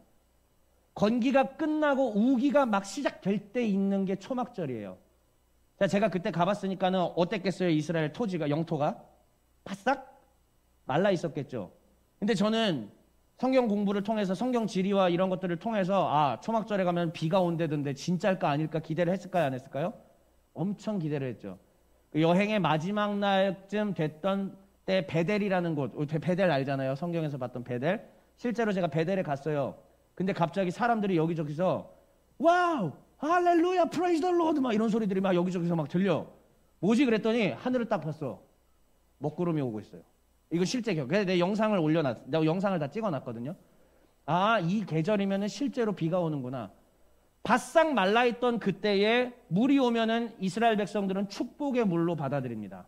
건기가 끝나고 우기가 막 시작될 때 있는 게 초막절이에요. 자, 제가 그때 가봤으니까는 어땠겠어요? 이스라엘 토지가, 영토가 바싹 말라 있었겠죠. 근데 저는 성경 공부를 통해서 성경 지리와 이런 것들을 통해서 초막절에 가면 비가 온다던데 진짜일까 아닐까 기대를 했을까요? 안 했을까요? 엄청 기대를 했죠. 그 여행의 마지막 날쯤 됐던 때 베델이라는 곳, 베델 알잖아요. 성경에서 봤던 베델. 실제로 제가 베델에 갔어요. 근데 갑자기 사람들이 여기저기서 와우, 할렐루야, 프레이즈 더 로드 막 이런 소리들이 막 여기저기서 막 들려. 뭐지 그랬더니 하늘을 딱 봤어. 먹구름이 오고 있어요. 이거 실제 경험. 그래서 내 영상을 내가 영상을 다 찍어놨거든요. 이 계절이면은 실제로 비가 오는구나. 바싹 말라있던 그때에 물이 오면은 이스라엘 백성들은 축복의 물로 받아들입니다.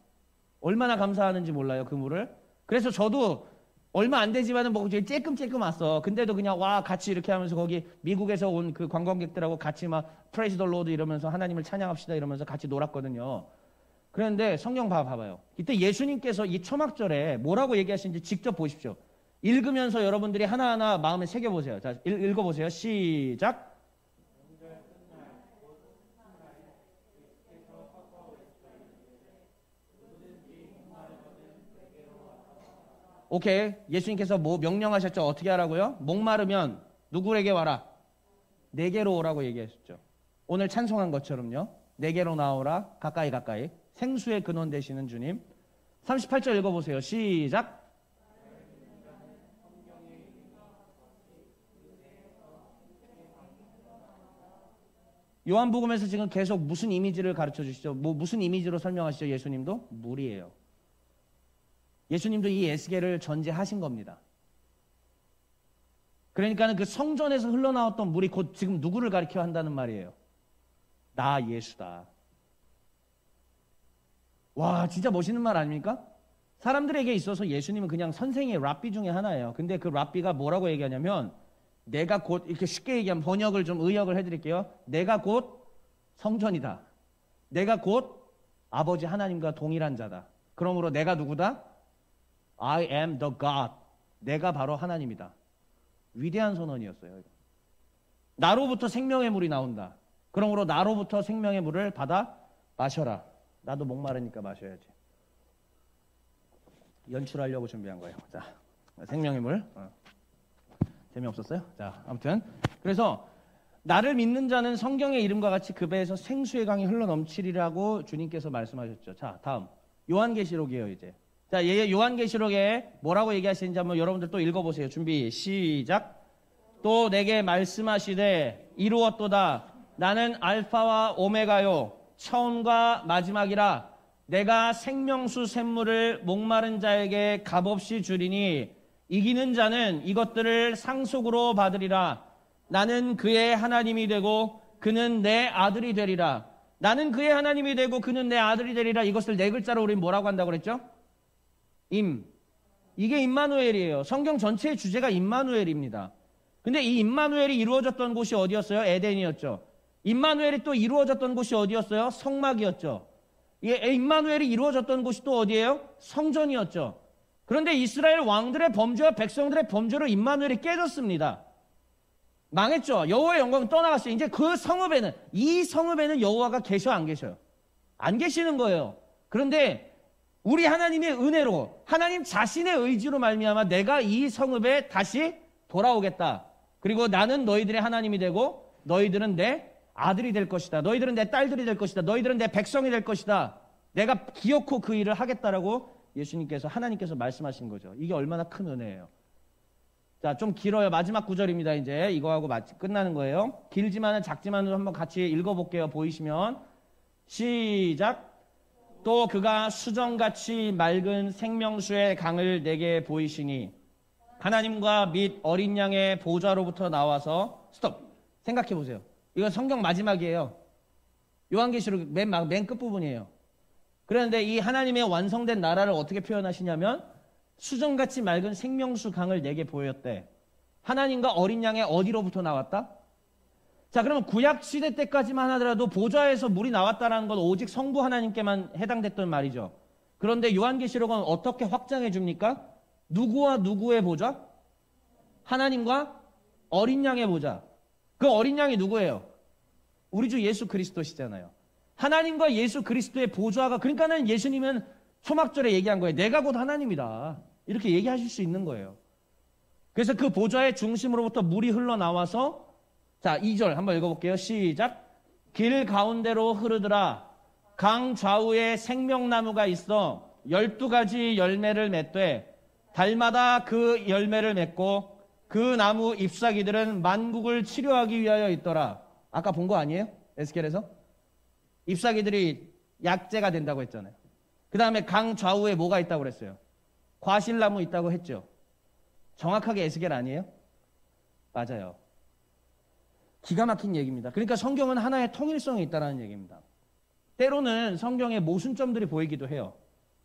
얼마나 감사하는지 몰라요, 그 물을. 그래서 저도 얼마 안 되지만은 뭐 쬐끔 왔어. 근데도 그냥 같이 이렇게 하면서 거기 미국에서 온 그 관광객들하고 같이 막 프레이즈 더 로드 이러면서 하나님을 찬양합시다 이러면서 같이 놀았거든요. 그런데 성경 봐봐요. 이때 예수님께서 이 초막절에 뭐라고 얘기하시는지 직접 보십시오. 읽으면서 여러분들이 하나하나 마음에 새겨보세요. 자, 읽어보세요. 시작. 오케이. 예수님께서 뭐 명령하셨죠? 어떻게 하라고요? 목마르면 누구에게 와라? 내게로 오라고 얘기하셨죠. 오늘 찬송한 것처럼요. 내게로 나오라. 가까이 가까이. 생수의 근원 되시는 주님. 38절 읽어보세요. 시작. 요한복음에서 지금 계속 무슨 이미지를 가르쳐 주시죠? 무슨 이미지로 설명하시죠? 예수님도? 물이에요. 예수님도 이 에스겔을 전제하신 겁니다. 그러니까 그 성전에서 흘러나왔던 물이 곧 지금 누구를 가리켜 한다는 말이에요. 나 예수다. 와, 진짜 멋있는 말 아닙니까? 사람들에게 있어서 예수님은 그냥 선생의 랍비 중에 하나예요. 근데 그 랍비가 뭐라고 얘기하냐면 내가 곧, 이렇게 쉽게 얘기하면 번역을 좀 의역을 해드릴게요. 내가 곧 성전이다. 내가 곧 아버지 하나님과 동일한 자다. 그러므로 내가 누구다? I am the God. 내가 바로 하나님이다. 위대한 선언이었어요. 나로부터 생명의 물이 나온다. 그러므로 나로부터 생명의 물을 받아 마셔라. 나도 목마르니까 마셔야지. 연출하려고 준비한 거예요. 자, 생명의 물. 재미없었어요? 자, 아무튼 그래서 나를 믿는 자는 성경의 이름과 같이 그 배에서 생수의 강이 흘러넘치리라고 주님께서 말씀하셨죠. 자, 다음 요한계시록이에요. 이제 자, 요한계시록에 뭐라고 얘기하시는지 한번 여러분들 또 읽어보세요. 준비 시작. 또 내게 말씀하시되 이루었도다. 나는 알파와 오메가요 처음과 마지막이라. 내가 생명수 샘물을 목마른 자에게 값없이 주리니 이기는 자는 이것들을 상속으로 받으리라. 나는 그의 하나님이 되고 그는 내 아들이 되리라. 나는 그의 하나님이 되고 그는 내 아들이 되리라. 이것을 네 글자로 우리는 뭐라고 한다고 그랬죠? 이게 임마누엘이에요. 성경 전체의 주제가 임마누엘입니다. 근데 이 임마누엘이 이루어졌던 곳이 어디였어요? 에덴이었죠. 임마누엘이 또 이루어졌던 곳이 어디였어요? 성막이었죠. 임마누엘이 이루어졌던 곳이 또 어디예요? 성전이었죠. 그런데 이스라엘 왕들의 범죄와 백성들의 범죄로 임마누엘이 깨졌습니다. 망했죠. 여호와의 영광은 떠나갔어요. 이제 그 성읍에는, 이 성읍에는 여호와가 계셔 안 계셔요? 안 계시는 거예요. 그런데 우리 하나님의 은혜로 하나님 자신의 의지로 말미암아 내가 이 성읍에 다시 돌아오겠다. 그리고 나는 너희들의 하나님이 되고 너희들은 내 아들이 될 것이다. 너희들은 내 딸들이 될 것이다. 너희들은 내 백성이 될 것이다. 내가 기어코 그 일을 하겠다라고 예수님께서 하나님께서 말씀하신 거죠. 이게 얼마나 큰 은혜예요. 자, 좀 길어요. 마지막 구절입니다. 이제 이거하고 끝나는 거예요. 길지만은 작지만은 한번 같이 읽어볼게요. 보이시면 시작. 또 그가 수정같이 맑은 생명수의 강을 내게 보이시니 하나님과 및 어린 양의 보좌로부터 나와서 스톱. 생각해 보세요. 이건 성경 마지막이에요. 요한계시록 맨 끝부분이에요. 그런데 이 하나님의 완성된 나라를 어떻게 표현하시냐면 수정같이 맑은 생명수 강을 내게 보였대. 하나님과 어린 양의 어디로부터 나왔다? 자, 그러면 구약 시대 때까지만 하더라도 보좌에서 물이 나왔다는 건 오직 성부 하나님께만 해당됐던 말이죠. 그런데 요한계시록은 어떻게 확장해 줍니까? 누구와 누구의 보좌? 하나님과 어린 양의 보좌. 그 어린 양이 누구예요? 우리 주 예수 그리스도시잖아요. 하나님과 예수 그리스도의 보좌가, 그러니까는 예수님은 초막절에 얘기한 거예요. 내가 곧 하나님이다. 이렇게 얘기하실 수 있는 거예요. 그래서 그 보좌의 중심으로부터 물이 흘러나와서, 자, 2절 한번 읽어볼게요. 시작. 길 가운데로 흐르더라. 강 좌우에 생명나무가 있어 12가지 열매를 맺되 달마다 그 열매를 맺고 그 나무 잎사귀들은 만국을 치료하기 위하여 있더라. 아까 본 거 아니에요? 에스겔에서? 잎사귀들이 약재가 된다고 했잖아요. 그 다음에 강 좌우에 뭐가 있다고 그랬어요? 과실나무 있다고 했죠. 정확하게 에스겔 아니에요? 맞아요. 기가 막힌 얘기입니다. 그러니까 성경은 하나의 통일성이 있다는 얘기입니다. 때로는 성경에 모순점들이 보이기도 해요.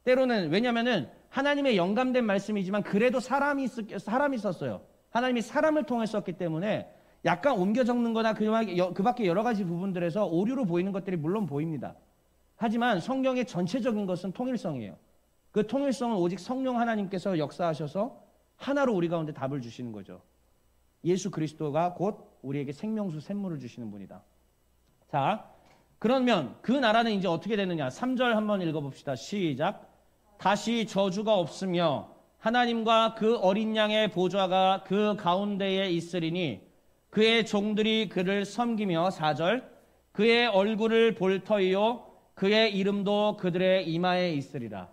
때로는, 왜냐면은 하나님의 영감된 말씀이지만 그래도 사람이 있었어요. 하나님이 사람을 통해 썼기 때문에 약간 옮겨 적는 거나 그 밖에 여러 가지 부분들에서 오류로 보이는 것들이 물론 보입니다. 하지만 성경의 전체적인 것은 통일성이에요. 그 통일성은 오직 성령 하나님께서 역사하셔서 하나로 우리 가운데 답을 주시는 거죠. 예수 그리스도가 곧 우리에게 생명수 샘물을 주시는 분이다. 자, 그러면 그 나라는 이제 어떻게 되느냐? 3절 한번 읽어봅시다. 시작. 다시 저주가 없으며 하나님과 그 어린 양의 보좌가 그 가운데에 있으리니 그의 종들이 그를 섬기며 4절. 그의 얼굴을 볼 터이요 그의 이름도 그들의 이마에 있으리라.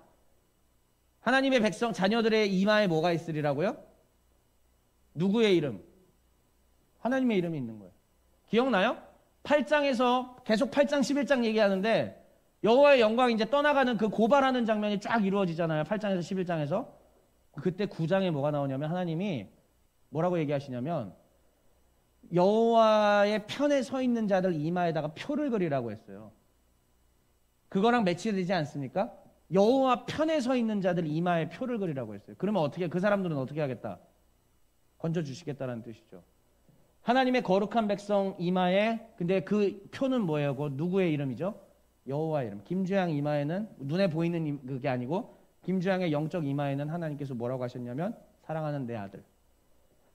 하나님의 백성 자녀들의 이마에 뭐가 있으리라고요? 누구의 이름? 하나님의 이름이 있는 거예요. 기억나요? 8장에서 계속 8장 11장 얘기하는데 여호와의 영광이 이제 떠나가는 그 고발하는 장면이 쫙 이루어지잖아요. 8장에서 11장에서. 그때 9장에 뭐가 나오냐면 하나님이 뭐라고 얘기하시냐면 여호와의 편에 서 있는 자들 이마에다가 표를 그리라고 했어요. 그거랑 매치되지 않습니까? 여호와 편에 서 있는 자들 이마에 표를 그리라고 했어요. 그러면 어떻게 그 사람들은 어떻게 하겠다? 건져주시겠다라는 뜻이죠. 하나님의 거룩한 백성 이마에 근데 그 표는 뭐예요? 그 누구의 이름이죠? 여호와의 이름. 김주양 이마에는 눈에 보이는 그게 아니고 김주양의 영적 이마에는 하나님께서 뭐라고 하셨냐면 사랑하는 내 아들.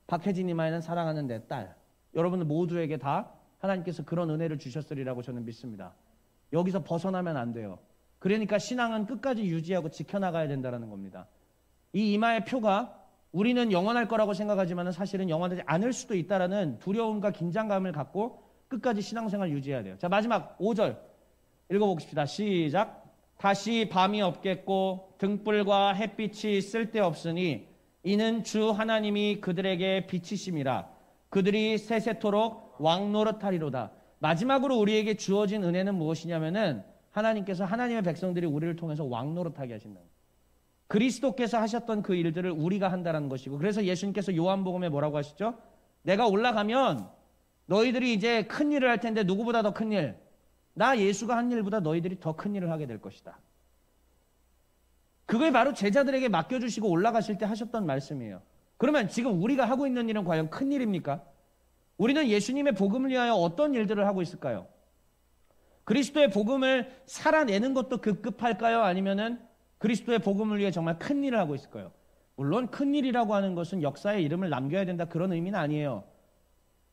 박혜진 이마에는 사랑하는 내 딸. 여러분들 모두에게 다 하나님께서 그런 은혜를 주셨으리라고 저는 믿습니다. 여기서 벗어나면 안 돼요. 그러니까 신앙은 끝까지 유지하고 지켜나가야 된다는 겁니다. 이 이마의 표가 우리는 영원할 거라고 생각하지만 사실은 영원하지 않을 수도 있다는 두려움과 긴장감을 갖고 끝까지 신앙생활 유지해야 돼요. 자, 마지막 5절 읽어봅시다. 시작. 다시 밤이 없겠고 등불과 햇빛이 쓸데없으니 이는 주 하나님이 그들에게 빛이심이라. 그들이 세세토록 왕노릇하리로다. 마지막으로 우리에게 주어진 은혜는 무엇이냐면은 하나님께서 하나님의 백성들이 우리를 통해서 왕노릇하게 하신다. 그리스도께서 하셨던 그 일들을 우리가 한다는 것이고 그래서 예수님께서 요한복음에 뭐라고 하시죠? 내가 올라가면 너희들이 이제 큰 일을 할 텐데 누구보다 더 큰 일? 나 예수가 한 일보다 너희들이 더 큰 일을 하게 될 것이다. 그걸 바로 제자들에게 맡겨주시고 올라가실 때 하셨던 말씀이에요. 그러면 지금 우리가 하고 있는 일은 과연 큰 일입니까? 우리는 예수님의 복음을 위하여 어떤 일들을 하고 있을까요? 그리스도의 복음을 살아내는 것도 급급할까요? 아니면은 그리스도의 복음을 위해 정말 큰 일을 하고 있을까요? 물론 큰 일이라고 하는 것은 역사에 이름을 남겨야 된다 그런 의미는 아니에요.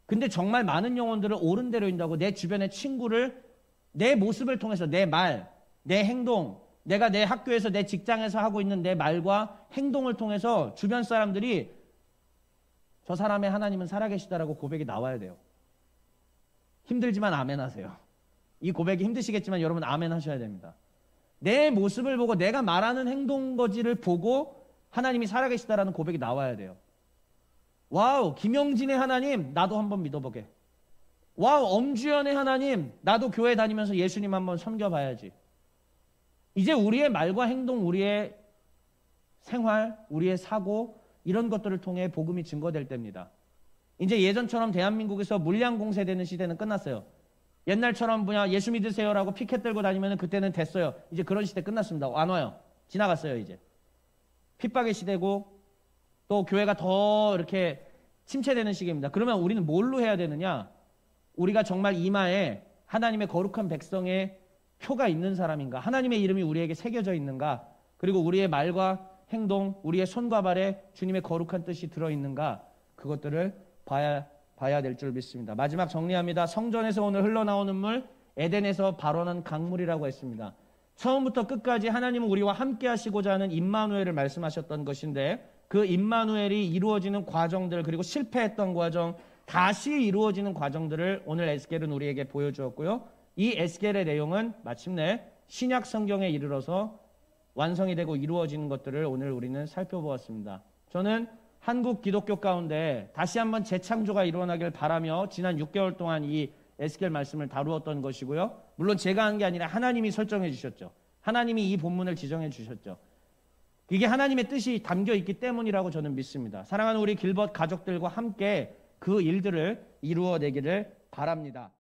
근데 정말 많은 영혼들을 옳은 대로 인도하고 내 주변의 친구를 내 모습을 통해서 내 말, 내 행동, 내가 내 학교에서 내 직장에서 하고 있는 내 말과 행동을 통해서 주변 사람들이 저 사람의 하나님은 살아계시다라고 고백이 나와야 돼요. 힘들지만 아멘 하세요. 이 고백이 힘드시겠지만 여러분 아멘 하셔야 됩니다. 내 모습을 보고 내가 말하는 행동거지를 보고 하나님이 살아계시다라는 고백이 나와야 돼요. 와우, 김영진의 하나님 나도 한번 믿어보게. 와우, 엄주연의 하나님 나도 교회 다니면서 예수님 한번 섬겨봐야지. 이제 우리의 말과 행동, 우리의 생활, 우리의 사고 이런 것들을 통해 복음이 증거될 때입니다. 이제 예전처럼 대한민국에서 물량 공세되는 시대는 끝났어요. 옛날처럼 예수 믿으세요라고 피켓 들고 다니면 그때는 됐어요. 이제 그런 시대 끝났습니다. 안 와요. 지나갔어요. 이제 핍박의 시대고 또 교회가 더 이렇게 침체되는 시기입니다. 그러면 우리는 뭘로 해야 되느냐? 우리가 정말 이마에 하나님의 거룩한 백성의 표가 있는 사람인가? 하나님의 이름이 우리에게 새겨져 있는가? 그리고 우리의 말과 행동, 우리의 손과 발에 주님의 거룩한 뜻이 들어있는가? 그것들을 봐야 될 줄 믿습니다. 마지막 정리합니다. 성전에서 오늘 흘러나오는 물, 에덴에서 발원한 강물이라고 했습니다. 처음부터 끝까지 하나님은 우리와 함께 하시고자 하는 임마누엘을 말씀하셨던 것인데 그 임마누엘이 이루어지는 과정들 그리고 실패했던 과정, 다시 이루어지는 과정들을 오늘 에스겔은 우리에게 보여주었고요. 이 에스겔의 내용은 마침내 신약 성경에 이르러서 완성이 되고 이루어지는 것들을 오늘 우리는 살펴보았습니다. 저는 한국 기독교 가운데 다시 한번 재창조가 일어나길 바라며 지난 6개월 동안 이 에스겔 말씀을 다루었던 것이고요. 물론 제가 한 게 아니라 하나님이 설정해 주셨죠. 하나님이 이 본문을 지정해 주셨죠. 이게 하나님의 뜻이 담겨 있기 때문이라고 저는 믿습니다. 사랑하는 우리 길벗 가족들과 함께 그 일들을 이루어내기를 바랍니다.